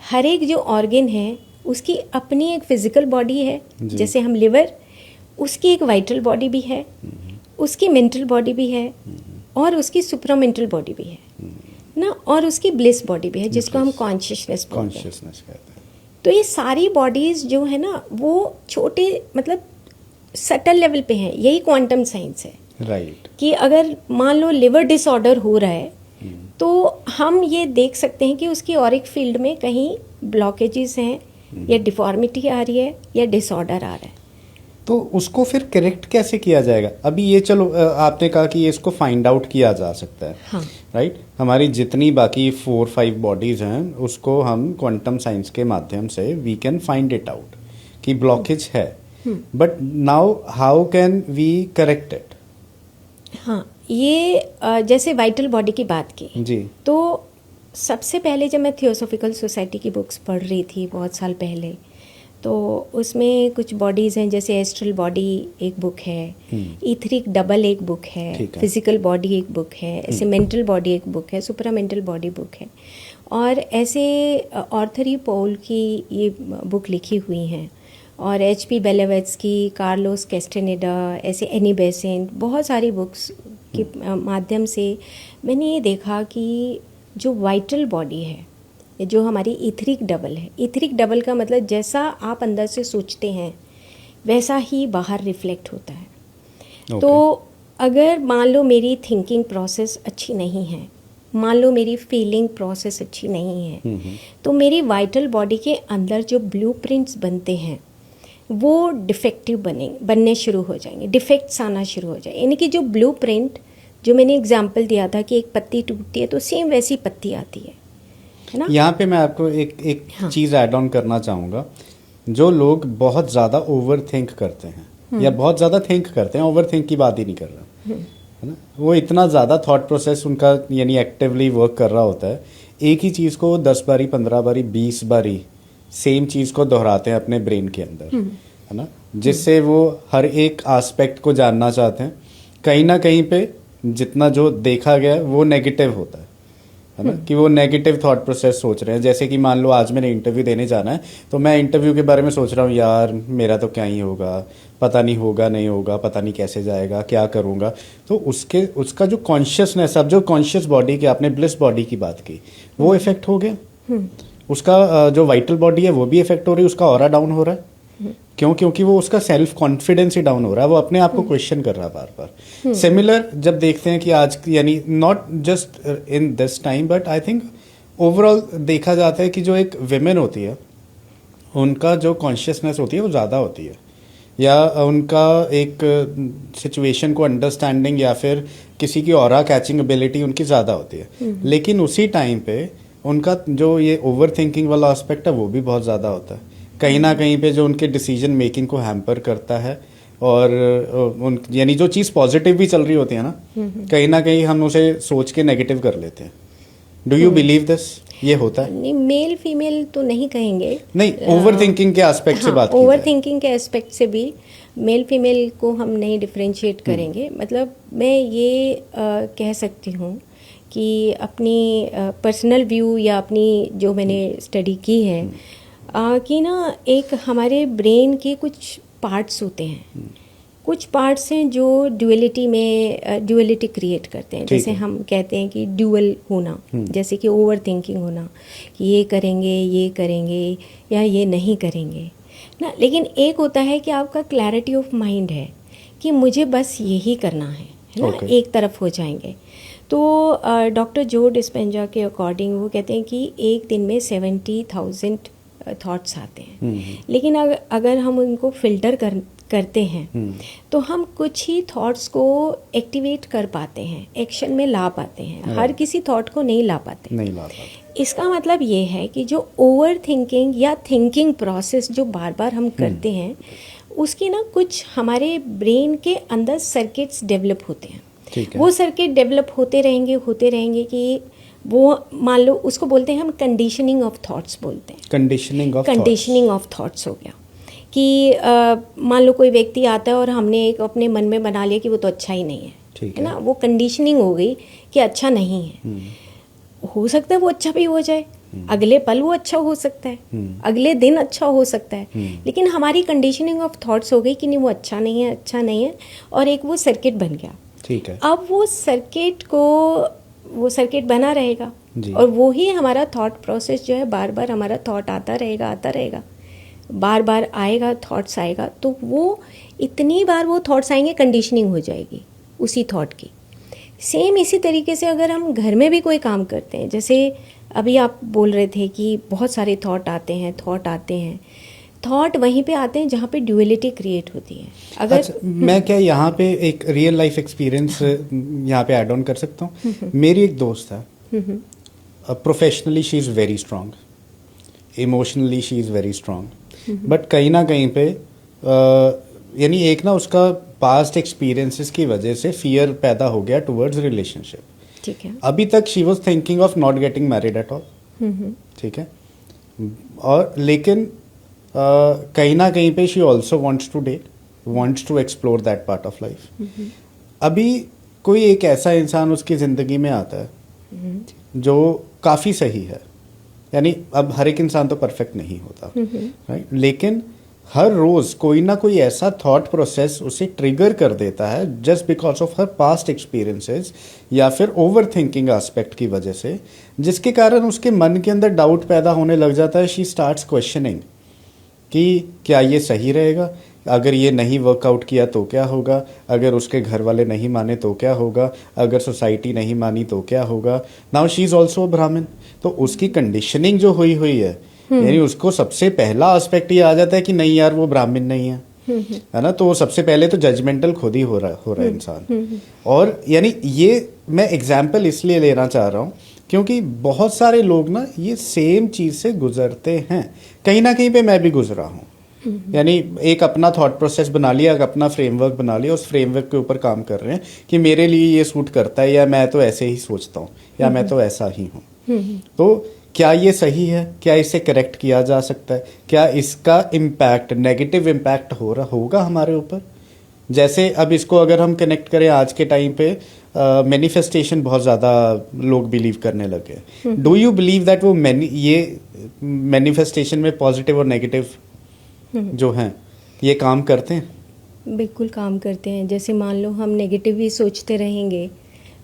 हर एक जो ऑर्गन है, उसकी अपनी एक फिजिकल बॉडी है। जैसे हम लिवर, उसकी एक वाइटल बॉडी भी है, उसकी मेंटल बॉडी भी है, और उसकी सुप्रामेंटल बॉडी भी है ना, और उसकी ब्लिस बॉडी भी है जिसको हम कॉन्शियसनेस बोलते हैं। तो ये सारी बॉडीज जो है ना वो छोटे मतलब सटल लेवल पे हैं। यही क्वांटम साइंस है, राइट। कि अगर मान लो लिवर डिसऑर्डर हो रहा है तो हम ये देख सकते हैं कि उसकी ऑरिक फील्ड में कहीं ब्लॉकेजेस हैं, या डिफॉर्मिटी आ रही है, या डिसऑर्डर आ रहा है। तो उसको फिर करेक्ट कैसे किया जाएगा? अभी ये चलो आपने कहा कि इसको फाइंड आउट किया जा सकता है। हाँ। राइट। हमारी जितनी बाकी 4-5 बॉडीज हैं उसको हम क्वांटम साइंस के माध्यम से we can find it out कि ब्लॉकेज है, but now how can we correct it? हाँ, ये जैसे वाइटल बॉडी की बात की जी, तो सबसे पहले जब मैं थियोसॉफिकल सोसाइटी की बुक्स पढ़ रही थी बहुत साल पहले, तो उसमें कुछ बॉडीज़ हैं, जैसे एस्ट्रल बॉडी एक बुक है, ईथरिक डबल एक बुक है, फिजिकल बॉडी एक बुक है, ऐसे मेंटल बॉडी एक बुक है, सुपरा मेंटल बॉडी बुक है, और ऐसे ऑर्थर ई पॉल की ये बुक लिखी हुई हैं, और HP बेलेवेट्स्की, कार्लोस कैस्टेनेडा, ऐसे एनी बेसेंट, बहुत सारी बुक्स के माध्यम से मैंने ये देखा कि जो वाइटल बॉडी है, जो हमारी ईथरिक डबल है, ईथरिक डबल का मतलब जैसा आप अंदर से सोचते हैं वैसा ही बाहर रिफ्लेक्ट होता है। तो अगर मान लो मेरी थिंकिंग प्रोसेस अच्छी नहीं है, मान लो मेरी फीलिंग प्रोसेस अच्छी नहीं है, तो मेरी वाइटल बॉडी के अंदर जो ब्लूप्रिंट्स बनते हैं वो डिफेक्टिव बनने शुरू हो जाएंगे, डिफेक्ट्स आना शुरू हो जाए। यानी कि जो ब्लूप्रिंट, जो मैंने एग्जांपल दिया था कि एक पत्ती टूटती है तो सेम वैसी पत्ती आती है ना। यहाँ पे मैं आपको एक चीज़ ऐड ऑन करना चाहूँगा। जो लोग बहुत ज़्यादा ओवर थिंक करते हैं या बहुत ज़्यादा थिंक करते हैं, ओवर थिंक की बात ही नहीं कर रहा है ना, वो इतना ज़्यादा थॉट प्रोसेस उनका यानी एक्टिवली वर्क कर रहा होता है, एक ही चीज़ को 10 बारी 15 बारी 20 बारी सेम चीज़ को दोहराते हैं अपने ब्रेन के अंदर, है ना, जिससे वो हर एक एस्पेक्ट को जानना चाहते हैं। कहीं ना कहीं पे जितना जो देखा गया वो नेगेटिव होता है ना, कि वो नेगेटिव थॉट प्रोसेस सोच रहे हैं। जैसे कि मान लो आज मैंने इंटरव्यू देने जाना है, तो मैं इंटरव्यू के बारे में सोच रहा हूँ, यार मेरा तो क्या ही होगा, पता नहीं होगा नहीं होगा, पता नहीं कैसे जाएगा, क्या करूँगा। तो उसका जो कॉन्शियसनेस, अब जो कॉन्शियस बॉडी की आपने ब्लिस बॉडी की बात की, वो इफेक्ट हो गया, उसका जो वाइटल बॉडी है वो भी इफेक्ट हो रही है, उसका ऑरा डाउन हो रहा है। क्यों? क्योंकि वो उसका सेल्फ कॉन्फिडेंस ही डाउन हो रहा है, वो अपने आप को क्वेश्चन कर रहा है बार बार। सिमिलर जब देखते हैं कि आज यानी not just in this time but I think overall देखा जाता है कि जो एक विमेन होती है उनका जो कॉन्शियसनेस होती है वो ज़्यादा होती है, या उनका एक सिचुएशन को अंडरस्टैंडिंग या फिर किसी की ऑरा कैचिंग एबिलिटी उनकी ज़्यादा होती है। लेकिन उसी टाइम पे उनका जो ये ओवर थिंकिंग वाला एस्पेक्ट है वो भी बहुत ज़्यादा होता है, कहीं ना कहीं पे जो उनके डिसीजन मेकिंग को हैम्पर करता है। और उन यानी जो चीज़ पॉजिटिव भी चल रही होती है ना, कहीं ना कहीं हम उसे सोच के नेगेटिव कर लेते हैं। Do you believe this? ये होता है? नहीं, मेल फीमेल तो नहीं कहेंगे, नहीं, ओवर थिंकिंग के एस्पेक्ट से बात की ओवर जाए। थिंकिंग के एस्पेक्ट से भी मेल फीमेल को हम नहीं डिफ्रेंशिएट करेंगे। मतलब मैं ये कह सकती हूँ कि अपनी पर्सनल व्यू या अपनी जो मैंने स्टडी की है कि ना एक हमारे ब्रेन के कुछ पार्ट्स होते हैं, कुछ पार्ट्स हैं जो ड्यूअलिटी क्रिएट करते हैं। जैसे हम कहते हैं कि ड्यूअल होना, जैसे कि ओवर थिंकिंग होना कि ये करेंगे या ये नहीं करेंगे ना। लेकिन एक होता है कि आपका क्लैरिटी ऑफ माइंड है कि मुझे बस यही करना है ना। Okay. एक तरफ हो जाएंगे। तो डॉक्टर जो डिस्पेंजा के अकॉर्डिंग वो कहते हैं कि एक दिन में 70,000 थॉट्स आते हैं। लेकिन अगर हम उनको फिल्टर करते हैं तो हम कुछ ही थॉट्स को एक्टिवेट कर पाते हैं, एक्शन में ला पाते हैं। हर किसी थॉट को नहीं ला पाते। इसका मतलब ये है कि जो ओवर थिंकिंग या थिंकिंग प्रोसेस जो बार बार हम करते हैं उसकी ना कुछ हमारे ब्रेन के अंदर सर्किट्स डेवलप होते हैं। वो सर्किट डेवलप होते रहेंगे कि वो मान लो उसको बोलते हैं हम कंडीशनिंग ऑफ थॉट्स बोलते हैं। कंडीशनिंग ऑफ थॉट्स हो गया कि मान लो कोई व्यक्ति आता है और हमने एक अपने मन में बना लिया कि वो तो अच्छा ही नहीं है ना। वो कंडीशनिंग हो गई कि अच्छा नहीं है। हो सकता है वो अच्छा भी हो जाए, अगले पल वो अच्छा हो सकता है, अगले दिन अच्छा हो सकता है, लेकिन हमारी कंडीशनिंग ऑफ थॉट्स हो गई कि नहीं वो अच्छा नहीं है और एक वो सर्किट बन गया। ठीक है। अब वो सर्किट बना रहेगा और वो ही हमारा थॉट प्रोसेस जो है बार बार हमारा थॉट आता रहेगा, बार बार आएगा, थॉट्स आएगा। तो वो इतनी बार वो थॉट्स आएंगे, कंडीशनिंग हो जाएगी उसी थॉट की। सेम इसी तरीके से अगर हम घर में भी कोई काम करते हैं, जैसे अभी आप बोल रहे थे कि बहुत सारे थॉट आते हैं, थॉट वहीं पे आते हैं जहाँ पे ड्यूअलिटी क्रिएट होती है। अगर अच्छा, मैं क्या यहाँ पे एक रियल लाइफ एक्सपीरियंस यहाँ पे ऐड ऑन कर सकता हूँ। मेरी एक दोस्त है, professionally she is very strong, emotionally she is very strong, but कहीं ना कहीं पे यानी एक ना उसका पास्ट एक्सपीरियंसेस की वजह से फियर पैदा हो गया टुवर्ड्स रिलेशनशिप। ठीक है। अभी तक she was thinking of not getting married at all. ठीक है। और लेकिन कहीं ना कहीं पे she also wants to date, wants to explore that part of life. अभी कोई एक ऐसा इंसान उसकी ज़िंदगी में आता है जो काफ़ी सही है, यानी अब हर एक इंसान तो परफेक्ट नहीं होता, राइट, लेकिन हर रोज़ कोई ना कोई ऐसा थॉट प्रोसेस उसे ट्रिगर कर देता है just because of her past experiences या फिर ओवर थिंकिंग एस्पेक्ट की वजह से, जिसके कारण उसके मन के अंदर डाउट पैदा होने लग जाता है। शी स्टार्ट्स क्वेश्चनिंग कि क्या ये सही रहेगा, अगर ये नहीं वर्कआउट किया तो क्या होगा, अगर उसके घर वाले नहीं माने तो क्या होगा, अगर सोसाइटी नहीं मानी तो क्या होगा। नाउ शी इज़ ऑल्सो ब्राह्मण, तो उसकी कंडीशनिंग जो हुई है, यानी उसको सबसे पहला एस्पेक्ट ये आ जाता है कि नहीं यार वो ब्राह्मण नहीं है ना। तो सबसे पहले तो जजमेंटल खुद ही हो रहा है इंसान। और यानी ये मैं एग्जाम्पल इसलिए लेना चाह रहा हूँ क्योंकि बहुत सारे लोग ना ये सेम चीज़ से गुजरते हैं, कहीं ना कहीं पे मैं भी गुजरा हूँ। यानी एक अपना थॉट प्रोसेस बना लिया, एक अपना फ्रेमवर्क बना लिया, उस फ्रेमवर्क के ऊपर काम कर रहे हैं कि मेरे लिए ये सूट करता है, या मैं तो ऐसे ही सोचता हूँ, या मैं तो ऐसा ही हूँ। तो क्या ये सही है? क्या इसे करेक्ट किया जा सकता है? क्या इसका इम्पैक्ट, नेगेटिव इम्पैक्ट होगा हमारे ऊपर? जैसे अब इसको अगर हम कनेक्ट करें आज के टाइम पे, मैनिफेस्टेशन बहुत ज़्यादा लोग बिलीव करने लगे। डू यू बिलीव दैट वो ये मैनिफेस्टेशन में पॉजिटिव और नेगेटिव जो हैं ये काम करते हैं? बिल्कुल काम करते हैं। जैसे मान लो हम नेगेटिव ही सोचते रहेंगे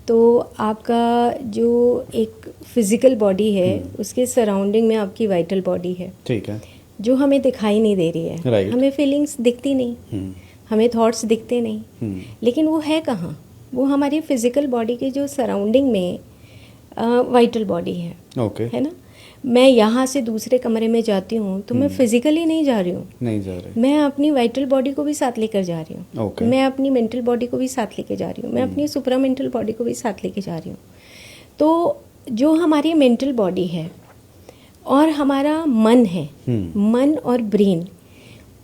तो आपका जो एक फिजिकल बॉडी है उसके सराउंडिंग में आपकी वाइटल बॉडी है। ठीक है। जो हमें दिखाई नहीं दे रही है। Right. हमें फीलिंग्स दिखती नहीं, हमें थॉट्स दिखते नहीं, लेकिन वो है कहाँ? वो हमारी फिजिकल बॉडी के जो सराउंडिंग में वाइटल बॉडी है। ओके। है ना? मैं यहाँ से दूसरे कमरे में जाती हूँ तो मैं फिजिकली नहीं जा रही हूँ, नहीं जा रहे। मैं अपनी वाइटल बॉडी को भी साथ लेकर जा रही हूँ। Okay. मैं अपनी मेंटल बॉडी को भी साथ लेके जा रही हूँ, मैं अपनी सुपरा मेंटल बॉडी को भी साथ लेके जा रही हूँ। तो जो हमारी मेंटल बॉडी है और हमारा मन है, मन और ब्रेन,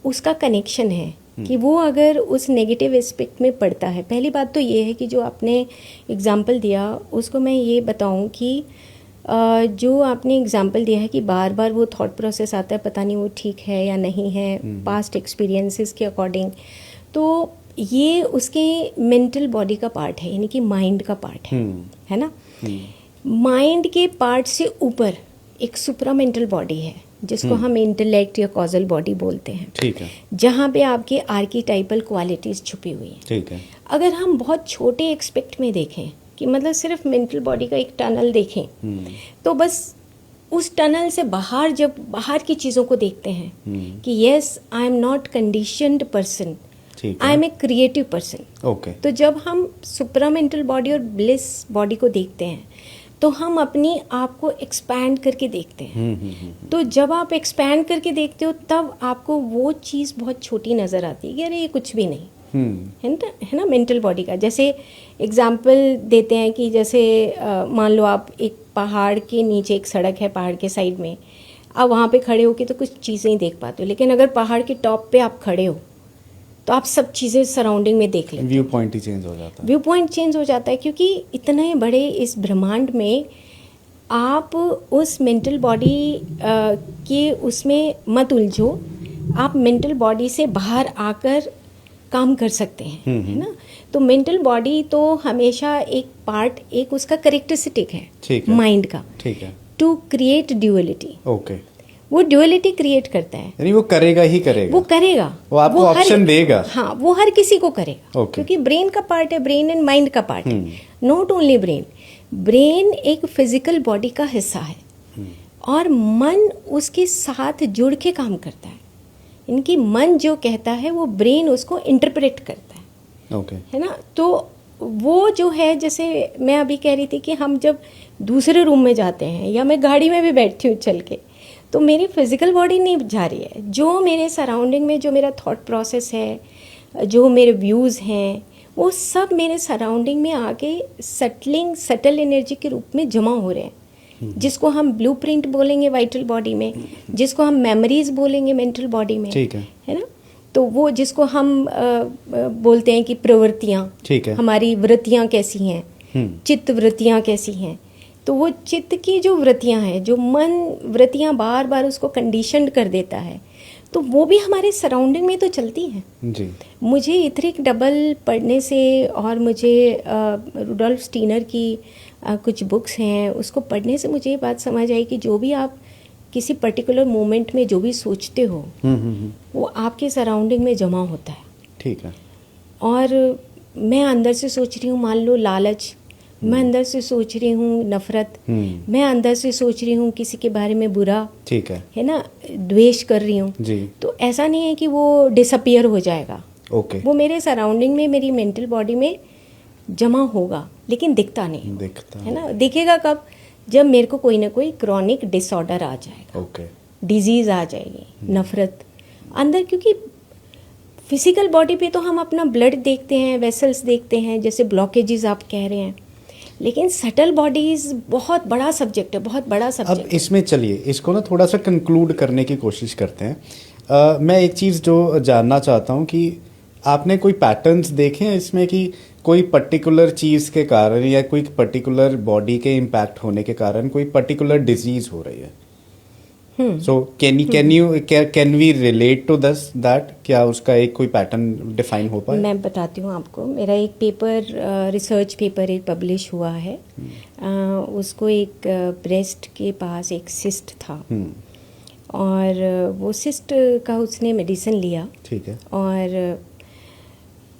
उसका कनेक्शन है कि वो अगर उस नेगेटिव एस्पेक्ट में पड़ता है। पहली बात तो ये है कि जो आपने एग्जाम्पल दिया उसको मैं ये बताऊं कि जो आपने एग्जाम्पल दिया है कि बार बार वो थॉट प्रोसेस आता है, पता नहीं वो ठीक है या नहीं है, पास्ट एक्सपीरियंसेस के अकॉर्डिंग, तो ये उसके मेंटल बॉडी का पार्ट है, यानी कि माइंड का पार्ट है ना। माइंड के पार्ट से ऊपर एक सुपरा मेंटल बॉडी है जिसको हम इंटेलेक्ट या कॉजल बॉडी बोलते हैं। ठीक है। जहाँ पे आपके आर्कीटाइपल क्वालिटीज छुपी हुई हैं। ठीक है। अगर हम बहुत छोटे एक्सपेक्ट में देखें कि मतलब सिर्फ मेंटल बॉडी का एक टनल देखें, तो बस उस टनल से बाहर जब बाहर की चीज़ों को देखते हैं कि yes I am not conditioned person, I am a creative person. Okay. तो जब हम सुपरा मेंटल बॉडी और ब्लिस बॉडी को देखते हैं तो हम अपनी आप को एक्सपैंड करके देखते हैं। तो जब आप एक्सपैंड करके देखते हो तब आपको वो चीज़ बहुत छोटी नज़र आती है कि अरे ये कुछ भी नहीं है ना मेंटल बॉडी का। जैसे एग्जाम्पल देते हैं कि जैसे मान लो आप एक पहाड़ के नीचे एक सड़क है, पहाड़ के साइड में आप वहाँ पे खड़े हो के तो कुछ चीज़ें ही देख पाते हो, लेकिन अगर पहाड़ के टॉप पे आप खड़े हो तो आप सब चीज़ें सराउंडिंग में देख लेते, व्यू पॉइंट ही चेंज हो जाता है। व्यू पॉइंट चेंज हो जाता है क्योंकि इतने बड़े इस ब्रह्मांड में आप उस मेंटल बॉडी के उसमें मत उलझो, आप मेंटल बॉडी से बाहर आकर काम कर सकते हैं, है ना। तो मेंटल बॉडी तो हमेशा एक पार्ट, एक उसका करेक्टरिस्टिक है माइंड का, ठीक है, टू क्रिएट ड्यूअलिटी। ओके। वो ड्यूअलिटी क्रिएट करता है, यानी वो करेगा ही करेगा, वो करेगा, वो आपको ऑप्शन देगा। हाँ, वो हर किसी को करेगा, okay. क्योंकि ब्रेन का पार्ट है, ब्रेन एंड माइंड का पार्ट है, नॉट ओनली ब्रेन। ब्रेन एक फिजिकल बॉडी का हिस्सा है और मन उसके साथ जुड़ के काम करता है। इनकी मन जो कहता है वो ब्रेन उसको इंटरप्रेट करता है, okay. है ना। तो वो जो है, जैसे मैं अभी कह रही थी कि हम जब दूसरे रूम में जाते हैं या मैं गाड़ी में भी बैठती हूँ चल के, तो मेरी फिजिकल बॉडी नहीं जा रही है, जो मेरे सराउंडिंग में जो मेरा थॉट प्रोसेस है, जो मेरे व्यूज़ हैं, वो सब मेरे सराउंडिंग में आके सटल एनर्जी के रूप में जमा हो रहे हैं, जिसको हम ब्लूप्रिंट बोलेंगे वाइटल बॉडी में, जिसको हम मेमोरीज बोलेंगे मेंटल बॉडी में, ठीक है ना। तो वो जिसको हम बोलते हैं कि प्रवृत्तियाँ, ठीक है, हमारी वृत्तियाँ कैसी हैं, चित्त वृत्तियाँ कैसी हैं। तो वो चित्त की जो वृत्तियाँ हैं, जो मन वृत्तियाँ बार बार उसको कंडीशनड कर देता है, तो वो भी हमारे सराउंडिंग में तो चलती हैं जी। मुझे इथरिक डबल पढ़ने से और मुझे रुडोल्फ स्टीनर की कुछ बुक्स हैं उसको पढ़ने से मुझे ये बात समझ आई कि जो भी आप किसी पर्टिकुलर मोमेंट में जो भी सोचते हो वो आपके सराउंडिंग में जमा होता है, ठीक है। और मैं अंदर से सोच रही हूँ, मान लो लालच, मैं अंदर से सोच रही हूँ नफरत, मैं अंदर से सोच रही हूँ किसी के बारे में बुरा, ठीक है ना, द्वेष कर रही हूँ जी। तो ऐसा नहीं है कि वो डिसअपियर हो जाएगा, ओके। वो मेरे सराउंडिंग में, मेरी मेंटल बॉडी में जमा होगा, लेकिन दिखता नहीं, दिखता है ना। दिखेगा कब? जब मेरे को कोई ना कोई क्रॉनिक डिसऑर्डर आ जाएगा, ओके, डिजीज आ जाएगी, नफरत अंदर। क्योंकि फिजिकल बॉडी पे तो हम अपना ब्लड देखते हैं, वेसल्स देखते हैं, जैसे ब्लॉकेजेस आप कह रहे हैं, लेकिन सटल बॉडीज बहुत बड़ा सब्जेक्ट है, बहुत बड़ा सब्जेक्ट। अब इसमें चलिए इसको ना थोड़ा सा कंक्लूड करने की कोशिश करते हैं। मैं एक चीज़ जो जानना चाहता हूँ कि आपने कोई पैटर्न्स देखे हैं इसमें कि कोई पर्टिकुलर चीज़ के कारण या कोई पर्टिकुलर बॉडी के इम्पैक्ट होने के कारण कोई पर्टिकुलर डिजीज हो रही है? So can we relate to this that? क्या उसका एक कोई पैटर्न डिफाइन हो पाए? मैं बताती हूँ आपको। मेरा एक पेपर, रिसर्च पेपर एक पब्लिश हुआ है। उसको एक ब्रेस्ट के पास एक सिस्ट था और वो सिस्ट का उसने मेडिसिन लिया, ठीक है। और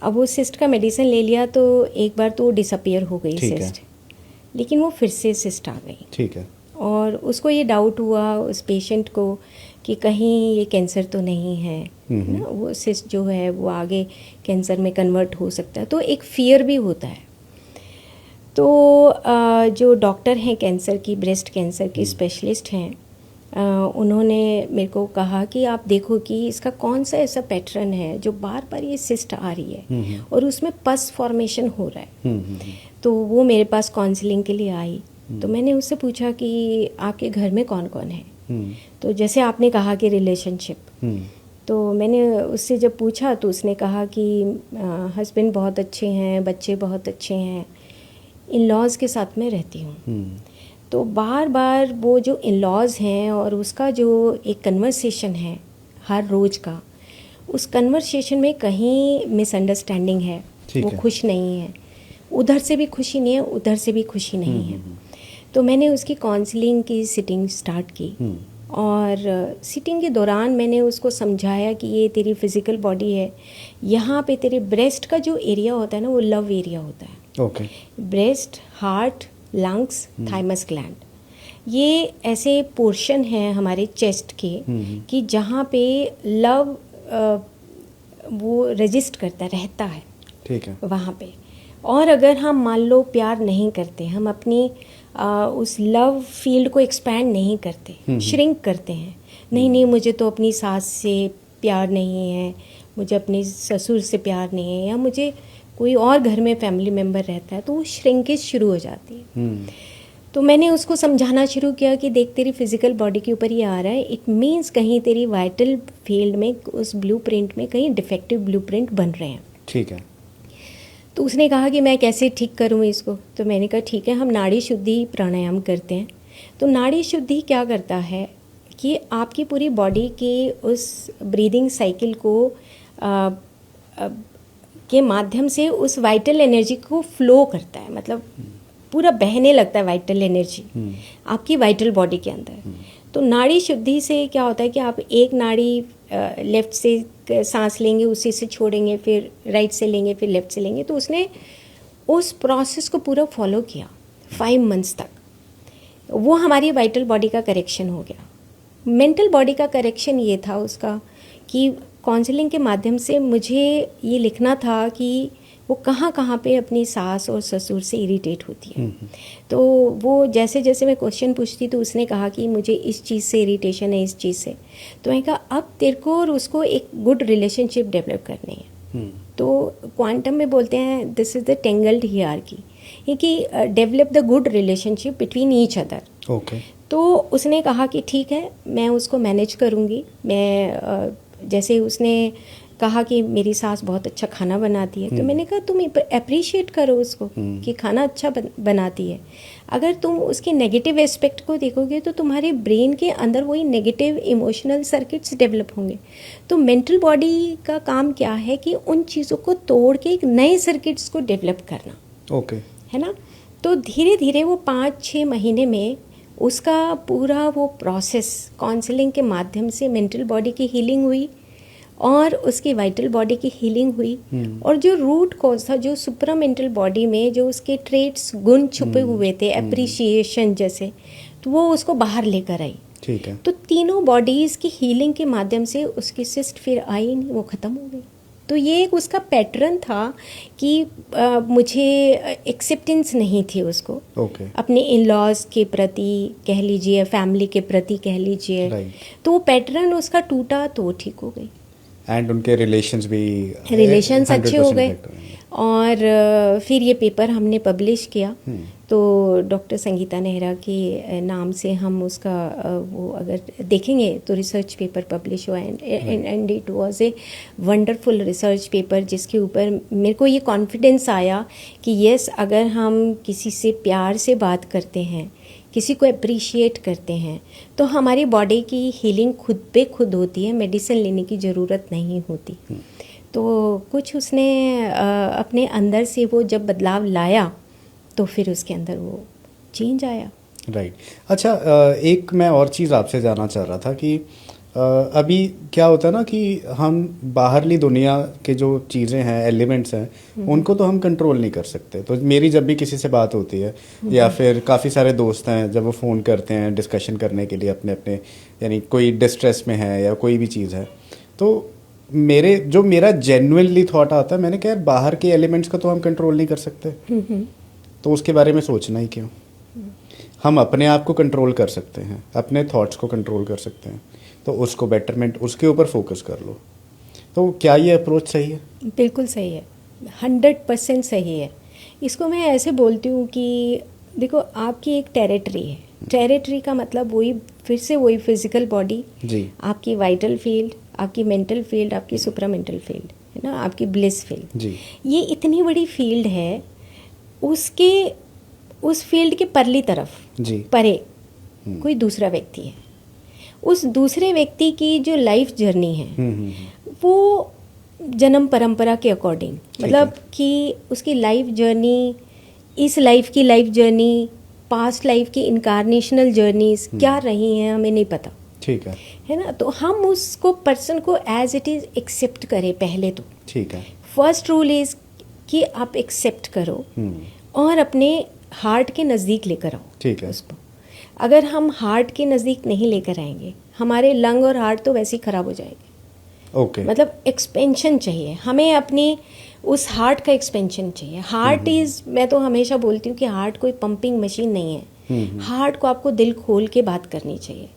अब वो सिस्ट का मेडिसिन ले लिया तो एक बार तो डिसअपियर हो गई सिस्ट, लेकिन वो फिर से सिस्ट आ गई, ठीक है। और उसको ये डाउट हुआ उस पेशेंट को कि कहीं ये कैंसर तो नहीं है ना, वो सिस्ट जो है वो आगे कैंसर में कन्वर्ट हो सकता है, तो एक फियर भी होता है। तो जो डॉक्टर हैं कैंसर की, ब्रेस्ट कैंसर की स्पेशलिस्ट हैं, उन्होंने मेरे को कहा कि आप देखो कि इसका कौन सा ऐसा पैटर्न है जो बार बार ये सिस्ट आ रही है और उसमें पस फॉर्मेशन हो रहा है। तो वो मेरे पास काउंसलिंग के लिए आई। तो मैंने उससे पूछा कि आपके घर में कौन कौन है। तो जैसे आपने कहा कि रिलेशनशिप, तो मैंने उससे जब पूछा तो उसने कहा कि हस्बैंड बहुत अच्छे हैं, बच्चे बहुत अच्छे हैं, इन लॉज के साथ में रहती हूँ। तो बार बार वो जो इन लॉज हैं और उसका जो एक कन्वर्सेशन है हर रोज़ का, उस कन्वर्सेशन में कहीं मिसअंडरस्टैंडिंग है, वो खुश नहीं है, उधर से भी खुशी नहीं है, उधर से भी खुशी नहीं है। तो मैंने उसकी काउंसलिंग की सिटिंग स्टार्ट की और सिटिंग के दौरान मैंने उसको समझाया कि ये तेरी फिज़िकल बॉडी है, यहाँ पे तेरे ब्रेस्ट का जो एरिया होता है ना वो लव एरिया होता है। Okay. Breast, heart, lungs, thymus gland, ये ऐसे पोर्शन हैं हमारे चेस्ट के कि जहाँ पे लव वो रजिस्ट करता रहता है, ठीक है, वहाँ पे। और अगर हम मान लो प्यार नहीं करते, हम अपनी उस लव फील्ड को एक्सपैंड नहीं करते, श्रिंक करते हैं, नहीं मुझे तो अपनी सास से प्यार नहीं है, मुझे अपने ससुर से प्यार नहीं है, या मुझे कोई और घर में फैमिली मेम्बर रहता है, तो वो श्रिंकेज शुरू हो जाती है। तो मैंने उसको समझाना शुरू किया कि देख तेरी फिजिकल बॉडी के ऊपर ये आ रहा है, इट मीन्स कहीं तेरी वाइटल फील्ड में उस ब्लूप्रिंट में कहीं डिफेक्टिव ब्लूप्रिंट बन रहे हैं। ठीक है। तो उसने कहा कि मैं कैसे ठीक करूँ इसको। तो मैंने कहा ठीक है, हम नाड़ी शुद्धि प्राणायाम करते हैं। तो नाड़ी शुद्धि क्या करता है कि आपकी पूरी बॉडी के उस ब्रीदिंग साइकिल को के माध्यम से उस वाइटल एनर्जी को फ्लो करता है, मतलब पूरा बहने लगता है वाइटल एनर्जी आपकी वाइटल बॉडी के अंदर। तो नाड़ी शुद्धि से क्या होता है कि आप एक नाड़ी लेफ्ट से सांस लेंगे, उसी से छोड़ेंगे, फिर राइट से लेंगे, फिर लेफ्ट से लेंगे। तो उसने उस प्रोसेस को पूरा फॉलो किया 5 मंथ्स तक। वो हमारी वाइटल बॉडी का करेक्शन हो गया। मेंटल बॉडी का करेक्शन ये था उसका कि काउंसलिंग के माध्यम से मुझे ये लिखना था कि वो कहाँ कहाँ पे अपनी सास और ससुर से इरिटेट होती है। तो वो जैसे जैसे मैं क्वेश्चन पूछती तो उसने कहा कि मुझे इस चीज़ से इरिटेशन है, इस चीज़ से। तो मैंने कहा अब तेरे को और उसको एक गुड रिलेशनशिप डेवलप करनी है। तो क्वांटम में बोलते हैं this is the tangled hierarchy, कि develop the good relationship between each other. Okay. तो उसने कहा कि ठीक है, मैं उसको मैनेज करूँगी। मैं जैसे उसने कहा कि मेरी सास बहुत अच्छा खाना बनाती है, तो मैंने कहा तुम अप्रिशिएट करो उसको कि खाना अच्छा बनाती है। अगर तुम उसके नेगेटिव एस्पेक्ट को देखोगे तो तुम्हारे ब्रेन के अंदर वही नेगेटिव इमोशनल सर्किट्स डेवलप होंगे। तो मेंटल बॉडी का काम क्या है कि उन चीज़ों को तोड़ के एक नए सर्किट्स को डेवलप करना। ओके। है ना। तो धीरे धीरे वो 5-6 महीने में उसका पूरा वो प्रोसेस काउंसलिंग के माध्यम से मेंटल बॉडी की हीलिंग हुई और उसकी वाइटल बॉडी की हीलिंग हुई। और जो रूट कॉज था, जो सुपरामेंटल बॉडी में जो उसके ट्रेट्स गुण छुपे हुए थे, एप्रिसिएशन जैसे, तो वो उसको बाहर लेकर आई। ठीक है। तो तीनों बॉडीज़ की हीलिंग के माध्यम से उसकी सिस्ट फिर आई नहीं, वो ख़त्म हो गई। तो ये एक उसका पैटर्न था कि मुझे एक्सेप्टेंस नहीं थी उसको। ओके। अपने इन लॉज के प्रति कह लीजिए, फैमिली के प्रति कह लीजिए। तो वो पैटर्न उसका टूटा तो ठीक हो गई। एंड उनके रिलेशंस अच्छे हो गए। और फिर ये पेपर हमने पब्लिश किया। तो डॉक्टर संगीता नेहरा के नाम से हम उसका वो अगर देखेंगे तो रिसर्च पेपर पब्लिश हुआ and it was a wonderful research paper, जिसके ऊपर मेरे को ये कॉन्फिडेंस आया कि यस, अगर हम किसी से प्यार से बात करते हैं, किसी को अप्रिशिएट करते हैं, तो हमारी बॉडी की हीलिंग खुद पे खुद होती है, मेडिसिन लेने की ज़रूरत नहीं होती। तो कुछ उसने अपने अंदर से वो जब बदलाव लाया तो फिर उसके अंदर वो चेंज आया। राइट। अच्छा, एक मैं और चीज़ आपसे जानना चाह रहा था कि अभी क्या होता है ना कि हम बाहरली दुनिया के जो चीज़ें हैं, एलिमेंट्स हैं, उनको तो हम कंट्रोल नहीं कर सकते। तो मेरी जब भी किसी से बात होती है या फिर काफ़ी सारे दोस्त हैं, जब वो फ़ोन करते हैं डिस्कशन करने के लिए अपने अपने, यानी कोई डिस्ट्रेस में है या कोई भी चीज़ है, तो मेरा जेन्युइनली थॉट आता है, मैंने कहा बाहर के एलिमेंट्स का तो हम कंट्रोल नहीं कर सकते, तो उसके बारे में सोचना ही क्यों। हम अपने आप को कंट्रोल कर सकते हैं, अपने थॉट्स को कंट्रोल कर सकते हैं, तो उसको बेटरमेंट, उसके ऊपर फोकस कर लो। तो क्या ये अप्रोच सही है? बिल्कुल सही है, 100% सही है। इसको मैं ऐसे बोलती हूँ कि देखो, आपकी एक टेरिटरी है। टेरिटरी का मतलब वही, फिर से वही फिजिकल बॉडी जी, आपकी वाइटल फील्ड, आपकी मेंटल फील्ड, आपकी सुप्रामेंटल फील्ड, है ना, आपकी ब्लिस फील्ड। जी, ये इतनी बड़ी फील्ड है, उसके उस फील्ड के परली तरफ, जी, परे कोई दूसरा व्यक्ति है। उस दूसरे व्यक्ति की जो लाइफ जर्नी है वो जन्म परंपरा के अकॉर्डिंग, मतलब कि उसकी लाइफ जर्नी, इस लाइफ की लाइफ जर्नी, पास्ट लाइफ की इनकारनेशनल जर्नीज क्या रही हैं हमें नहीं पता, ठीक है ना। तो हम उसको, पर्सन को एज इट इज़ एक्सेप्ट करें पहले तो। ठीक है। फर्स्ट रूल इज़ कि आप एक्सेप्ट करो और अपने हार्ट के नज़दीक लेकर आओ। ठीक है। उसको अगर हम हार्ट के नज़दीक नहीं लेकर आएंगे, हमारे लंग और हार्ट तो वैसे ही ख़राब हो जाएंगे। ओके। मतलब एक्सपेंशन चाहिए हमें, अपनी उस हार्ट का एक्सपेंशन चाहिए। हार्ट इज़, मैं तो हमेशा बोलती हूँ कि हार्ट कोई पंपिंग मशीन नहीं है। हार्ट को आपको दिल खोल के बात करनी चाहिए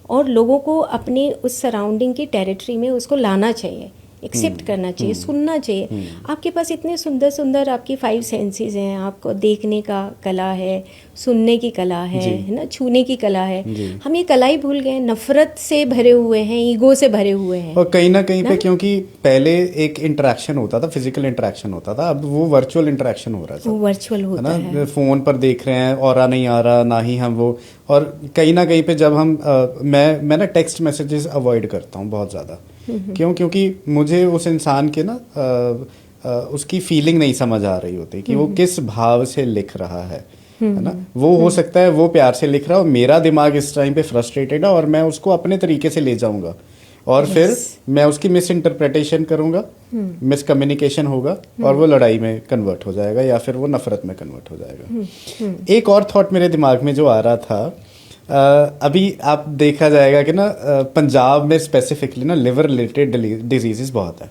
और लोगों को अपने उस सराउंडिंग की टेरिटरी में उसको लाना चाहिए, एक्सेप्ट करना चाहिए, सुनना चाहिए। आपके पास इतने सुंदर सुंदर आपकी 5 सेंसेस हैं। आपको देखने का कला है, सुनने की कला है ना, छूने की कला है। हम ये कला ही भूल गए, नफरत से भरे हुए हैं, ईगो से भरे हुए हैं। और कहीं ना कहीं पे, क्योंकि पहले एक इंटरेक्शन होता था, फिजिकल इंटरेक्शन होता था, अब वो वर्चुअल इंटरेक्शन हो रहा है, वो वर्चुअल होता है। फोन पर देख रहे हैं, और नहीं आ रहा ना ही हम वो। और कहीं ना कहीं पे जब हम मैं ना टेक्स्ट मैसेजेस अवॉइड करता हूँ बहुत ज़्यादा। क्यों? क्योंकि मुझे उस इंसान के ना उसकी फीलिंग नहीं समझ आ रही होती कि वो किस भाव से लिख रहा है ना। वो हो सकता है वो प्यार से लिख रहा हो, मेरा दिमाग इस टाइम पे फ्रस्ट्रेटेड है और मैं उसको अपने तरीके से ले जाऊंगा और फिर मैं उसकी मिस इंटरप्रिटेशन करूंगा, मिस कम्युनिकेशन होगा और वो लड़ाई में कन्वर्ट हो जाएगा या फिर वो नफरत में कन्वर्ट हो जाएगा। एक और थॉट मेरे दिमाग में जो आ रहा था, अभी आप देखा जाएगा कि ना पंजाब में स्पेसिफिकली ना लिवर रिलेटेड डिजीजेस बहुत है,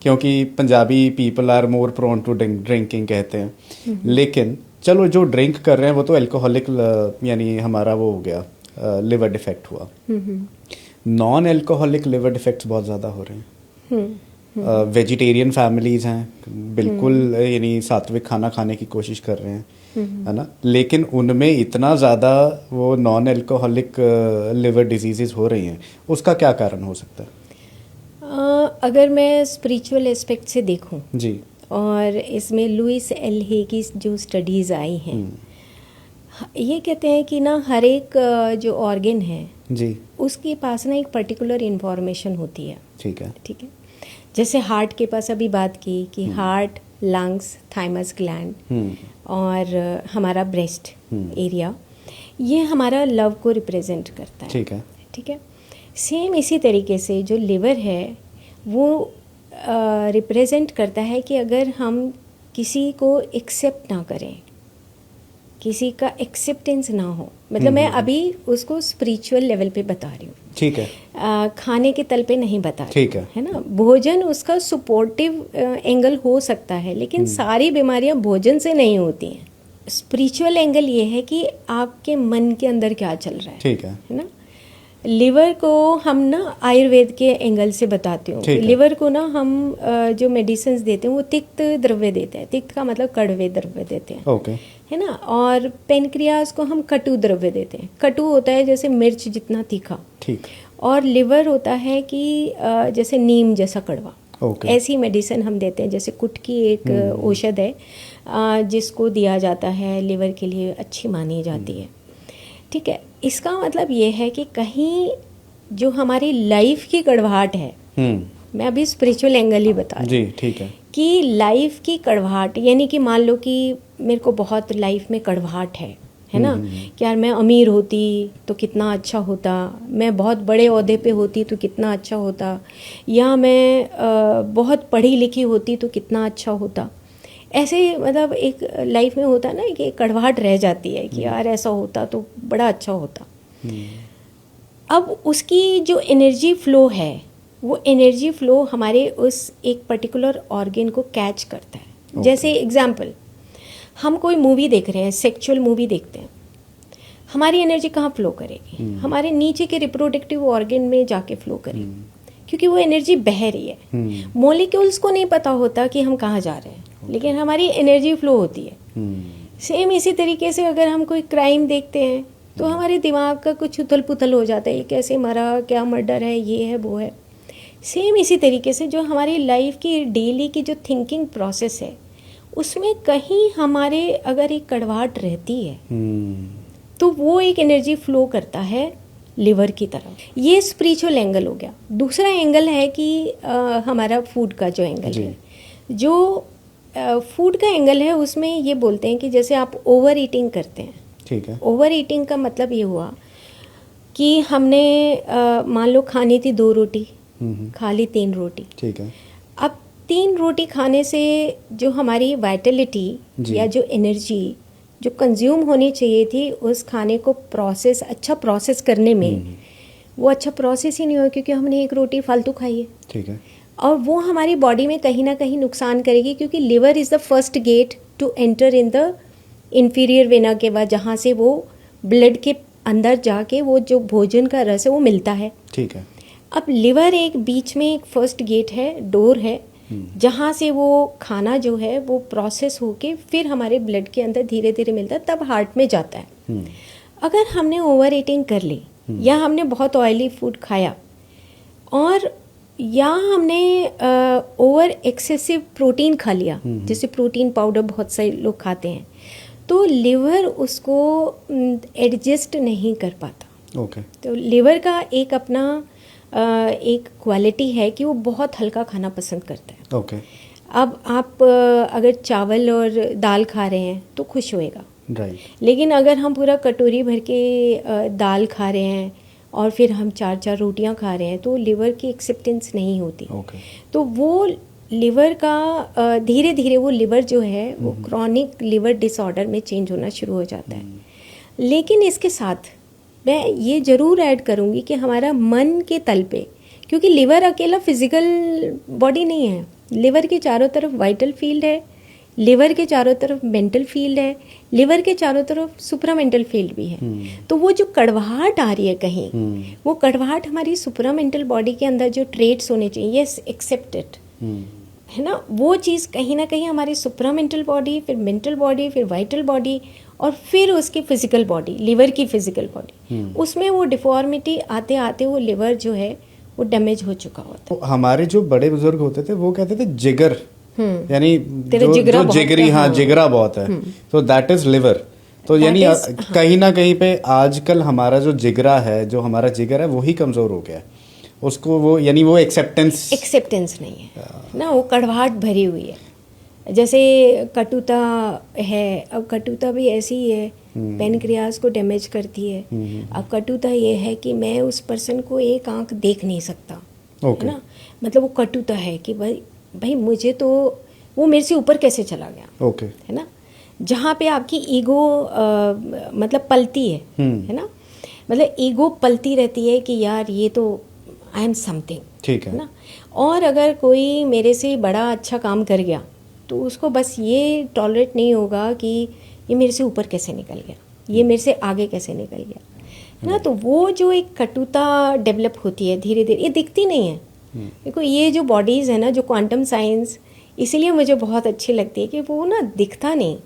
क्योंकि Punjabi people are more prone to drinking कहते हैं। लेकिन चलो, जो ड्रिंक कर रहे हैं वो तो अल्कोहलिक, यानी हमारा वो हो गया, लिवर डिफेक्ट हुआ। नॉन अल्कोहलिक लिवर डिफेक्ट्स बहुत ज़्यादा हो रहे हैं। वेजिटेरियन फैमिलीज हैं, बिल्कुल यानी सात्विक खाना खाने की कोशिश कर रहे हैं, है ना, लेकिन उनमें इतना ज़्यादा वो नॉन अल्कोहलिक लिवर डिजीजेज हो रही हैं। उसका क्या कारण हो सकता है? अगर मैं स्पिरिचुअल एस्पेक्ट से देखूं जी, और इसमें लुइस एल हे की जो स्टडीज़ आई हैं, ये कहते हैं कि ना हर एक जो ऑर्गन है जी, उसके पास ना एक पर्टिकुलर इन्फॉर्मेशन होती है। ठीक है। ठीक है, जैसे हार्ट के पास अभी बात की कि हार्ट, लंग्स, थाइमस ग्लैंड और हमारा ब्रेस्ट एरिया, ये हमारा लव को रिप्रेजेंट करता है। ठीक है। ठीक है, सेम इसी तरीके से जो लिवर है वो रिप्रेजेंट करता है कि अगर हम किसी को एक्सेप्ट ना करें, किसी का एक्सेप्टेंस ना हो, मतलब मैं अभी उसको स्पिरिचुअल लेवल पे बता रही हूँ। ठीक है। खाने के तल पे नहीं बता रही, ठीक है ना। भोजन उसका सपोर्टिव एंगल हो सकता है, लेकिन सारी बीमारियां भोजन से नहीं होती हैं। स्पिरिचुअल एंगल ये है कि आपके मन के अंदर क्या चल रहा है। ठीक है ना। लिवर को हम ना आयुर्वेद के एंगल से बताते हो। लिवर को ना हम जो मेडिसिन देते हैं वो तिक्त द्रव्य देते हैं। तिक्त का मतलब कड़वे द्रव्य देते हैं। ओके। है ना। और पेनक्रियाज को हम कटु द्रव्य देते हैं। कटु होता है जैसे मिर्च जितना तीखा। ठीक। और लिवर होता है कि जैसे नीम जैसा कड़वा। ओके। ऐसी मेडिसिन हम देते हैं। जैसे कुटकी एक औषध है जिसको दिया जाता है, लिवर के लिए अच्छी मानी जाती है। ठीक है, इसका मतलब ये है कि कहीं जो हमारी लाइफ की कड़वाहट है, मैं अभी स्पिरिचुअल एंगल ही बता रही हूँ। जी, ठीक है। कि लाइफ की कड़वाहट, यानी कि मान लो कि मेरे को बहुत लाइफ में कड़वाहट है है ना, कि यार मैं अमीर होती तो कितना अच्छा होता, मैं बहुत बड़े ओहदे पे होती तो कितना अच्छा होता, या मैं बहुत पढ़ी लिखी होती तो कितना अच्छा होता। ऐसे मतलब एक लाइफ में होता है ना कि कड़वाहट रह जाती है कि यार ऐसा होता तो बड़ा अच्छा होता। अब उसकी जो एनर्जी फ्लो है, वो एनर्जी फ्लो हमारे उस एक पर्टिकुलर ऑर्गन को कैच करता है। जैसे एग्जाम्पल, हम कोई मूवी देख रहे हैं, सेक्सुअल मूवी देखते हैं, हमारी एनर्जी कहाँ फ्लो करेगी? हमारे नीचे के रिप्रोडक्टिव ऑर्गन में जाके फ्लो करेगी, क्योंकि वो एनर्जी बह रही है। मॉलिक्यूल्स को नहीं पता होता कि हम कहाँ जा रहे हैं, लेकिन हमारी एनर्जी फ्लो होती है। सेम इसी तरीके से अगर हम कोई क्राइम देखते हैं तो हमारे दिमाग का कुछ उथल पुथल हो जाता है, ये कैसे मरा, क्या मर्डर है, ये है वो है। सेम इसी तरीके से जो हमारी लाइफ की डेली की जो थिंकिंग प्रोसेस है, उसमें कहीं हमारे अगर एक कड़वाहट रहती है तो वो एक एनर्जी फ्लो करता है लिवर की तरफ। ये स्पिरिचुअल एंगल हो गया। दूसरा एंगल है कि हमारा फूड का जो एंगल है, जो फूड का एंगल है, उसमें ये बोलते हैं कि जैसे आप ओवर ईटिंग करते हैं, ठीक है। ओवर ईटिंग का मतलब ये हुआ कि हमने मान लो खानी थी 2 रोटी, खा ली 3 रोटी, ठीक है। अब 3 रोटी खाने से जो हमारी वाइटलिटी या जो एनर्जी जो कंज्यूम होनी चाहिए थी उस खाने को प्रोसेस, अच्छा प्रोसेस करने में, वो अच्छा प्रोसेस ही नहीं हुआ क्योंकि हमने 1 रोटी फालतू खाई है, ठीक है। और वो हमारी बॉडी में कहीं ना कहीं नुकसान करेगी, क्योंकि liver is the first gate to enter in the inferior vena के बाद, जहाँ से वो ब्लड के अंदर जाके वो जो भोजन का रस है वो मिलता है, ठीक है। अब लिवर एक बीच में एक फर्स्ट गेट है, डोर है, जहाँ से वो खाना जो है वो प्रोसेस होके फिर हमारे ब्लड के अंदर धीरे धीरे मिलता है, तब हार्ट में जाता है। अगर हमने ओवर ईटिंग कर ली या हमने बहुत ऑयली फूड खाया, और या हमने ओवर एक्सेसिव प्रोटीन खा लिया, जैसे प्रोटीन पाउडर बहुत सारे लोग खाते हैं, तो लिवर उसको एडजस्ट नहीं कर पाता। ओके। तो लिवर का एक अपना एक क्वालिटी है कि वो बहुत हल्का खाना पसंद करता है। ओके। अब आप अगर चावल और दाल खा रहे हैं तो खुश होएगा, राइट। लेकिन अगर हम पूरा कटोरी भर के दाल खा रहे हैं और फिर हम 4-4 रोटियां खा रहे हैं तो लिवर की एक्सेप्टेंस नहीं होती। ओके। तो वो लिवर का धीरे धीरे वो लिवर जो है वो क्रॉनिक लिवर डिसऑर्डर में चेंज होना शुरू हो जाता है। लेकिन इसके साथ मैं ये ज़रूर ऐड करूँगी कि हमारा मन के तल पे, क्योंकि लिवर अकेला फिजिकल बॉडी नहीं है, लिवर के चारों तरफ वाइटल फील्ड है, लिवर के चारों तरफ मेंटल फील्ड है, लिवर के चारों तरफ सुप्रामेंटल फील्ड भी है। तो वो जो कड़वाहट आ रही है कहीं, वो कड़वाहट हमारी सुप्रामेंटल बॉडी के अंदर जो ट्रेट्स होने चाहिए, यस एक्सेप्टेड, है ना, वो चीज़ कहीं ना कहीं हमारी सुप्रामेंटल बॉडी, फिर मेंटल बॉडी, फिर वाइटल बॉडी, और फिर उसकी फिजिकल बॉडी, लिवर की फिजिकल बॉडी, उसमें वो डिफॉर्मिटी आते आते वो लिवर जो है वो डैमेज हो चुका होता है। हमारे जो बड़े बुजुर्ग होते थे वो कहते थे जिगर, यानी जो जिगरी, हाँ जिगरा बहुत है, तो दैट इज लिवर। तो यानी कहीं ना कहीं पे आजकल हमारा जो जिगरा है, जो हमारा जिगर है, वही कमजोर हो गया, उसको वो यानी वो एक्सेप्टेंस नहीं है ना, वो कड़वाहट भरी हुई है। जैसे कटुता है, अब कटुता भी ऐसी ही है, पेनक्रियास को डैमेज करती है। अब कटुता ये है कि मैं उस पर्सन को एक आंख देख नहीं सकता, है ना, मतलब वो कटुता है कि भाई मुझे तो वो मेरे से ऊपर कैसे चला गया, ओके, है ना, जहाँ पे आपकी ईगो मतलब पलती है ना, मतलब ईगो पलती रहती है कि यार ये तो आई एम समथिंग, ठीक है ना। और अगर कोई मेरे से बड़ा अच्छा काम कर गया तो उसको बस ये टॉलरेट नहीं होगा कि ये मेरे से ऊपर कैसे निकल गया, ये मेरे से आगे कैसे निकल गया, है ना। तो वो जो एक कटुता डेवलप होती है धीरे धीरे, ये दिखती नहीं है। देखो ये जो बॉडीज़ है ना, जो क्वांटम साइंस, इसीलिए मुझे बहुत अच्छी लगती है कि वो ना दिखता नहीं,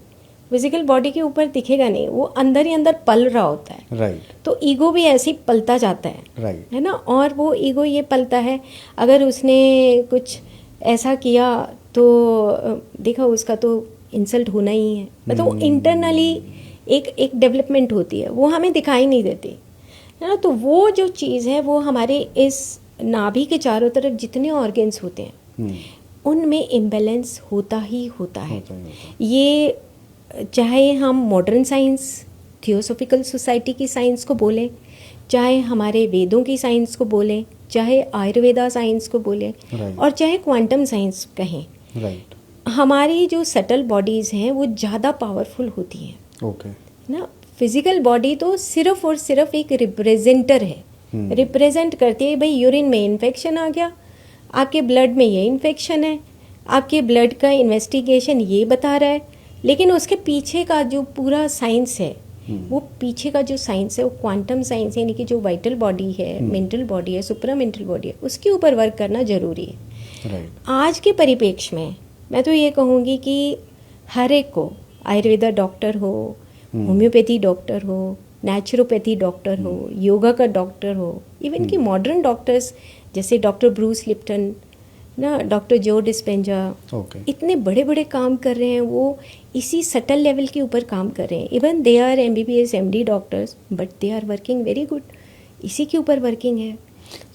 फिजिकल बॉडी के ऊपर दिखेगा नहीं, वो अंदर ही अंदर पल रहा होता है, राइट। तो ईगो भी ऐसे ही पलता जाता है, राइट, है ना। और वो ईगो ये पलता है, अगर उसने कुछ ऐसा किया तो देखा उसका तो इंसल्ट होना ही है, मतलब वो इंटरनली एक डेवलपमेंट होती है, वो हमें दिखाई नहीं देती, है ना। तो वो जो चीज़ है वो हमारे इस नाभि के चारों तरफ जितने ऑर्गन्स होते हैं उनमें इम्बैलेंस होता ही होता है। ये चाहे हम मॉडर्न साइंस थियोसॉफिकल सोसाइटी की साइंस को बोलें, चाहे हमारे वेदों की साइंस को बोलें, चाहे आयुर्वेदा साइंस को बोलें, और चाहे क्वांटम साइंस कहें, हमारी जो सटल बॉडीज़ हैं वो ज़्यादा पावरफुल होती हैं। ना फिजिकल बॉडी तो सिर्फ और सिर्फ एक रिप्रेजेंटर है, रिप्रेजेंट करती है। भाई यूरिन में इन्फेक्शन आ गया, आपके ब्लड में ये इन्फेक्शन है, आपके ब्लड का इन्वेस्टिगेशन ये बता रहा है, लेकिन उसके पीछे का जो पूरा साइंस है, वो पीछे का जो साइंस है वो क्वांटम साइंस है, यानी कि जो वाइटल बॉडी है, मेंटल बॉडी है, सुपरा मेंटल बॉडी है, उसके ऊपर वर्क करना जरूरी है। आज के परिप्रेक्ष्य में मैं तो ये कहूँगी कि हर एक को, आयुर्वेदा डॉक्टर हो, होम्योपैथी डॉक्टर हो, नेचुरोपैथी डॉक्टर हो, योगा का डॉक्टर हो, इवन कि मॉडर्न डॉक्टर्स जैसे डॉक्टर ब्रूस लिप्टन ना, डॉक्टर जो डिस्पेंजा, इतने बड़े बड़े काम कर रहे हैं, वो इसी सटल लेवल के ऊपर काम कर रहे हैं। Even they are MBBS MD doctors, but they are working very good, इसी के ऊपर वर्किंग है।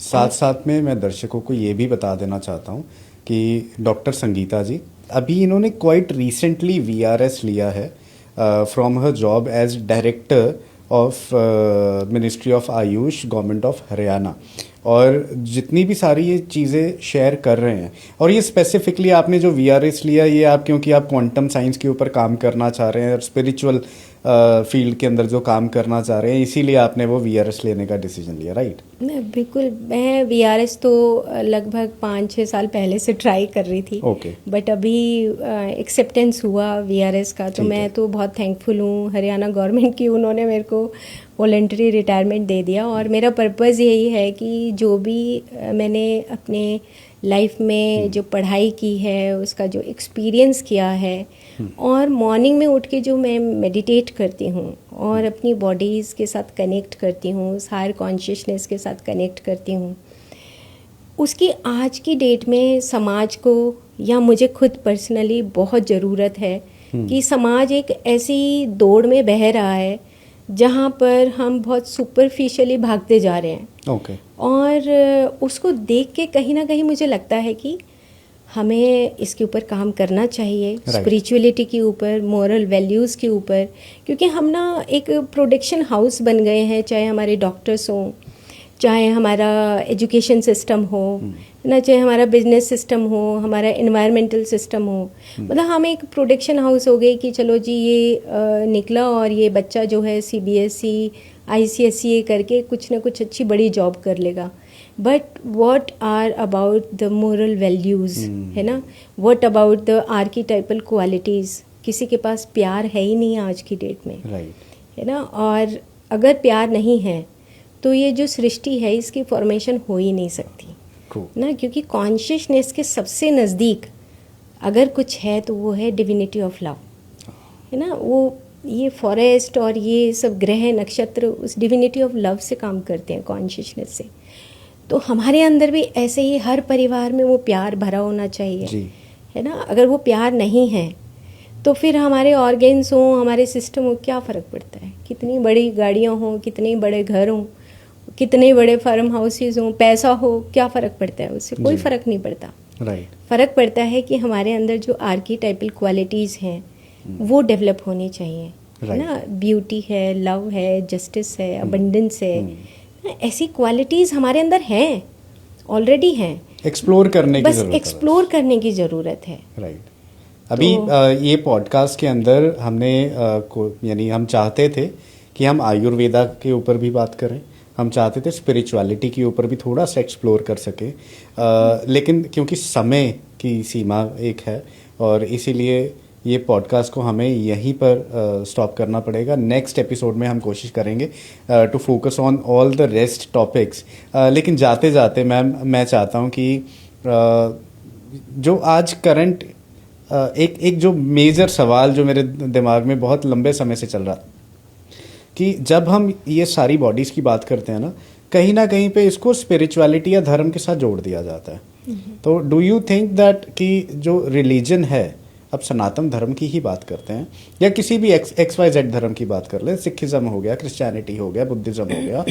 साथ साथ में मैं दर्शकों को ये भी बता देना चाहता हूँ कि डॉक्टर संगीता जी अभी इन्होंने क्वाइट रिसेंटली VRS लिया है from her job as director of ministry of AYUSH, government of Haryana. और जितनी भी सारी ये चीज़ें शेयर कर रहे हैं, और ये स्पेसिफिकली आपने जो VRS लिया, ये आप क्योंकि आप क्वांटम साइंस के ऊपर काम करना चाह रहे हैं और स्पिरिचुअल फील्ड के अंदर जो काम करना चाह रहे हैं, इसीलिए आपने वो VRS लेने का डिसीजन लिया, राइट? बिल्कुल, मैं VRS तो लगभग 5-6 साल पहले से ट्राई कर रही थी, बट अभी एक्सेप्टेंस हुआ VRS का, तो मैं तो बहुत थैंकफुल हूँ हरियाणा गवर्नमेंट की, उन्होंने मेरे को वॉलंटरी रिटायरमेंट दे दिया। और मेरा पर्पज़ यही है कि जो भी मैंने अपने लाइफ में जो पढ़ाई की है, उसका जो एक्सपीरियंस किया है, और मॉर्निंग में उठ के जो मैं मेडिटेट करती हूँ और अपनी बॉडीज़ के साथ कनेक्ट करती हूँ, उस हायर कॉन्शियसनेस के साथ कनेक्ट करती हूँ, उसकी आज की डेट में समाज को या मुझे खुद पर्सनली बहुत ज़रूरत है कि समाज एक ऐसी दौड़ में बह रहा है जहाँ पर हम बहुत सुपरफिशियली भागते जा रहे हैं। और उसको देख के कहीं ना कहीं मुझे लगता है कि हमें इसके ऊपर काम करना चाहिए, स्पिरिचुअलिटी के ऊपर, मॉरल वैल्यूज़ के ऊपर, क्योंकि हम ना एक प्रोडक्शन हाउस बन गए हैं, चाहे हमारे डॉक्टर्स हों, चाहे हमारा एजुकेशन सिस्टम हो ना, चाहे हमारा बिजनेस सिस्टम हो, हमारा एनवायरमेंटल सिस्टम हो, मतलब हम एक प्रोडक्शन हाउस हो गए कि चलो जी ये निकला और ये बच्चा जो है CBSE ICSE करके कुछ ना कुछ अच्छी बड़ी जॉब कर लेगा। But what are about the moral values, है ना, what about the archetypal qualities? किसी के पास प्यार है ही नहीं आज की डेट में, है ना। और अगर प्यार नहीं है तो ये जो सृष्टि है इसकी फॉर्मेशन हो ही नहीं सकती ना, क्योंकि कॉन्शियसनेस के सबसे नज़दीक अगर कुछ है तो वो है डिविनिटी ऑफ लव, है ना। वो ये फॉरेस्ट और ये सब ग्रह नक्षत्र उस डिविनिटी ऑफ लव से काम करते हैं, कॉन्शियसनेस से। तो हमारे अंदर भी ऐसे ही हर परिवार में वो प्यार भरा होना चाहिए, है ना। अगर वो प्यार नहीं है तो फिर हमारे ऑर्गेन्स हों, हमारे सिस्टम हो, क्या फ़र्क पड़ता है? कितनी बड़ी गाड़ियाँ हों, कितने बड़े घर हों, कितने बड़े फार्म हाउसेज हों, पैसा हो, क्या फ़र्क पड़ता है? उससे कोई फ़र्क नहीं पड़ता। फ़र्क पड़ता है कि हमारे अंदर जो आर्कीटाइपल क्वालिटीज़ हैं वो डेवलप होनी चाहिए, है ना। ब्यूटी है, लव है, जस्टिस है, अबंडेंस है, ऐसी क्वालिटीज़ हमारे अंदर हैं, ऑलरेडी हैं, एक्सप्लोर करने की ज़रूरत है, बस एक्सप्लोर करने की ज़रूरत है। अभी ये पॉडकास्ट के अंदर हमने यानी हम चाहते थे कि हम आयुर्वेदा के ऊपर भी बात करें, हम चाहते थे स्पिरिचुअलिटी के ऊपर भी थोड़ा सा एक्सप्लोर कर सके, लेकिन क्योंकि समय की सीमा एक है और इसीलिए ये पॉडकास्ट को हमें यहीं पर स्टॉप करना पड़ेगा। नेक्स्ट एपिसोड में हम कोशिश करेंगे to focus on all the rest topics. लेकिन जाते जाते मैम मैं चाहता हूँ कि जो आज करंट एक जो मेजर सवाल जो मेरे दिमाग में बहुत लंबे समय से चल रहा कि जब हम ये सारी बॉडीज़ की बात करते हैं ना कहीं पे इसको स्पिरिचुअलिटी या धर्म के साथ जोड़ दिया जाता है। तो डू यू थिंक दैट कि जो रिलीजन है, अब सनातन धर्म की ही बात करते हैं या किसी भी XYZ धर्म की बात कर ले, सिखिज्म हो गया, क्रिश्चियनिटी हो गया, बुद्धिज्म हो गया,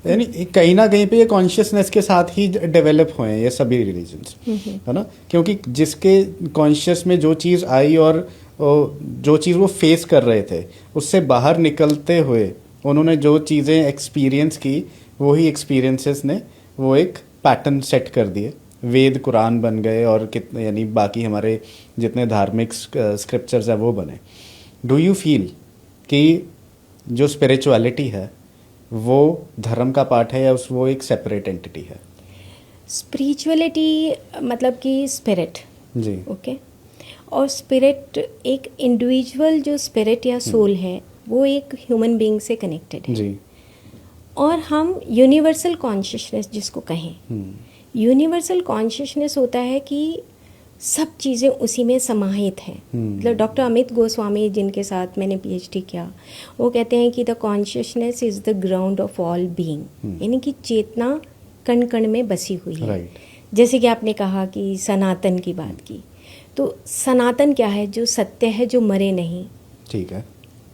यानी कहीं ना कहीं पे ये कॉन्शियसनेस के साथ ही डेवलप हुए हैं ये सभी रिलीजन्स, है ना। क्योंकि जिसके कॉन्शियस में जो चीज़ आई और जो चीज़ वो फेस कर रहे थे उससे बाहर निकलते हुए उन्होंने जो चीज़ें एक्सपीरियंस की वही एक्सपीरियंसेस ने वो एक पैटर्न सेट कर दिए, वेद कुरान बन गए और कितने यानी बाकी हमारे जितने धार्मिक स्क्रिप्चर्स हैं वो बने। डू यू फील कि जो स्पिरिचुअलिटी है वो धर्म का पार्ट है या वो एक सेपरेट एंटिटी है? स्पिरिचुअलिटी मतलब कि स्पिरिट जी ओके और स्पिरिट एक इंडिविजुअल जो स्पिरिट या सोल है वो एक ह्यूमन बीइंग से कनेक्टेड है जी और हम यूनिवर्सल कॉन्शियसनेस जिसको कहें, यूनिवर्सल कॉन्शियसनेस होता है कि सब चीज़ें उसी में समाहित हैं। मतलब डॉक्टर अमित गोस्वामी जिनके साथ मैंने पीएचडी किया वो कहते हैं कि the consciousness is the ground of all being, यानी कि चेतना कण कण में बसी हुई है। राइट। जैसे कि आपने कहा कि सनातन की बात की, तो सनातन क्या है? जो सत्य है, जो मरे नहीं। ठीक है।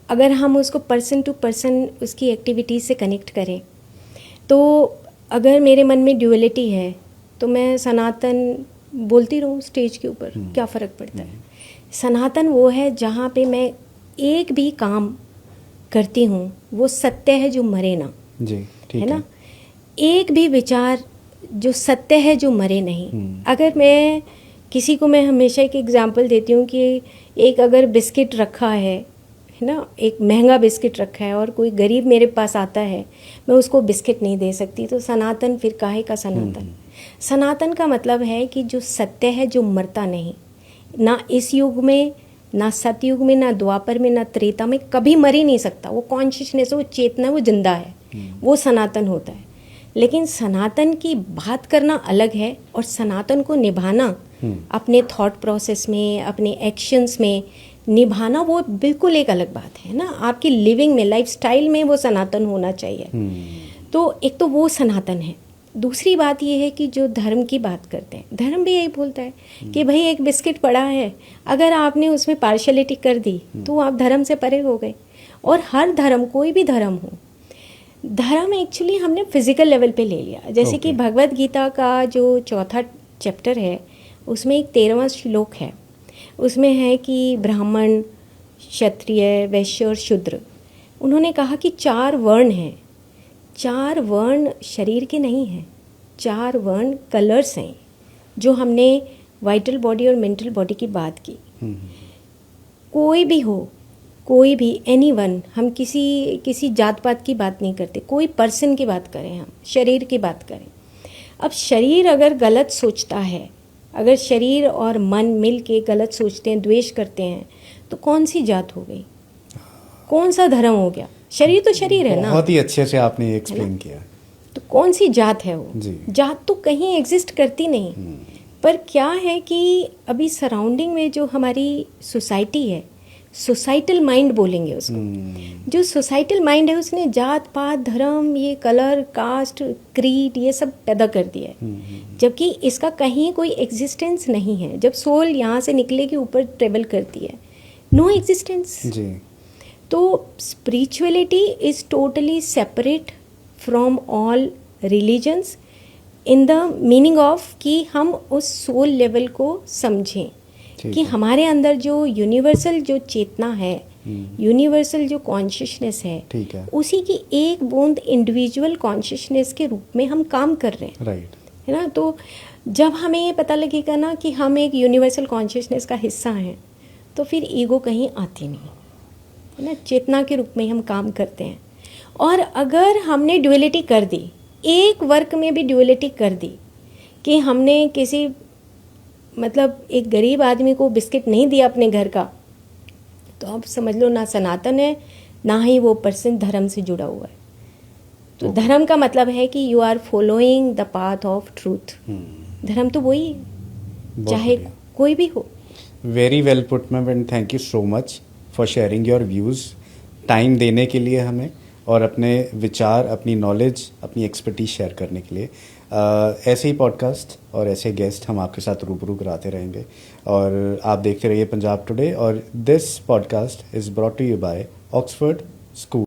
अगर हम उसको पर्सन टू पर्सन उसकी एक्टिविटीज़ से कनेक्ट करें तो अगर मेरे मन में ड्यूअलिटी है तो मैं सनातन बोलती रहूँ स्टेज के ऊपर, क्या फ़र्क पड़ता है? सनातन वो है जहाँ पे मैं एक भी काम करती हूँ वो सत्य है जो मरे ना। जी ठीक है ना? एक भी विचार जो सत्य है जो मरे नहीं। अगर मैं किसी को, मैं हमेशा एक एग्जांपल देती हूँ कि एक अगर बिस्किट रखा है ना, एक महंगा बिस्किट रखा है और कोई गरीब मेरे पास आता है, मैं उसको बिस्किट नहीं दे सकती। तो सनातन फिर काहे का सनातन? सनातन का मतलब है कि जो सत्य है जो मरता नहीं, ना इस युग में, ना सतयुग में, ना द्वापर में, ना त्रेता में, कभी मर ही नहीं सकता। वो कॉन्शियसनेस, वो चेतना, वो जिंदा है, वो सनातन होता है। लेकिन सनातन की बात करना अलग है और सनातन को निभाना अपने थॉट प्रोसेस में, अपने एक्शंस में निभाना, वो बिल्कुल एक अलग बात है ना। आपकी लिविंग में, लाइफस्टाइल में वो सनातन होना चाहिए। तो एक तो वो सनातन है। दूसरी बात ये है कि जो धर्म की बात करते हैं, धर्म भी यही बोलता है कि भाई एक बिस्किट पड़ा है, अगर आपने उसमें पार्शलिटी कर दी तो आप धर्म से परे हो गए। और हर धर्म, कोई भी धर्म हो, धर्म एक्चुअली हमने फिजिकल लेवल पे ले लिया। जैसे कि भगवत गीता का जो 4था चैप्टर है उसमें एक 13वां श्लोक है, उसमें है कि ब्राह्मण, क्षत्रिय, वैश्य और शूद्र, उन्होंने कहा कि 4 वर्ण हैं। 4 वर्ण शरीर के नहीं हैं, 4 वर्ण कलर्स हैं। जो हमने वाइटल बॉडी और मेंटल बॉडी की बात की, कोई भी हो, कोई भी, एनीवन, हम किसी जात पात की बात नहीं करते, कोई पर्सन की बात करें, हम शरीर की बात करें। अब शरीर अगर गलत सोचता है, अगर शरीर और मन मिल के गलत सोचते हैं, द्वेष करते हैं, तो कौन सी जात हो गई, कौन सा धर्म हो गया? शरीर तो शरीर है ना। बहुत ही अच्छे से आपने एक्सप्लेन किया। तो कौन सी जात है वो? जी। जात तो कहीं एग्जिस्ट करती नहीं। पर क्या है कि अभी सराउंडिंग में जो हमारी सोसाइटी है, सोसाइटल माइंड बोलेंगे उसको, जो सोसाइटल माइंड है उसने जात पात, धर्म, ये कलर, कास्ट, क्रीड, ये सब पैदा कर दिया है। जबकि इसका कहीं कोई एग्जिस्टेंस नहीं है। जब सोल यहाँ से निकले के ऊपर ट्रेवल करती है, नो एग्जिस्टेंस। जी। तो spirituality is totally separate from all religions in the meaning of कि हम उस सोल लेवल को समझें कि हमारे अंदर जो यूनिवर्सल जो चेतना है, यूनिवर्सल जो कॉन्शियसनेस है, उसी की एक बूंद इंडिविजुअल कॉन्शियसनेस के रूप में हम काम कर रहे हैं। राइट। है ना? तो जब हमें ये पता लगेगा ना कि हम एक यूनिवर्सल कॉन्शियसनेस का हिस्सा हैं, तो फिर ईगो कहीं आती नहीं है ना। चेतना के रूप में हम काम करते हैं। और अगर हमने ड्युअलिटी कर दी, एक वर्क में भी ड्युअलिटी कर दी कि हमने किसी, मतलब एक गरीब आदमी को बिस्किट नहीं दिया अपने घर का, तो आप समझ लो ना सनातन है, ना ही वो पर्सन धर्म से जुड़ा हुआ है। तो धर्म का मतलब है कि you are following the path of truth. धर्म तो वही है, चाहे कोई भी हो। Very well put ma'am, and thank you so much for sharing your views, time देने के लिए हमें, और अपने विचार, अपनी नॉलेज, अपनी एक्सपर्टीज शेयर करने के लिए। ऐसे ही पॉडकास्ट और ऐसे गेस्ट हम आपके साथ रूबरू कराते रहेंगे, और आप देखते रहिए पंजाब टुडे। और this podcast is brought to you by Oxford school.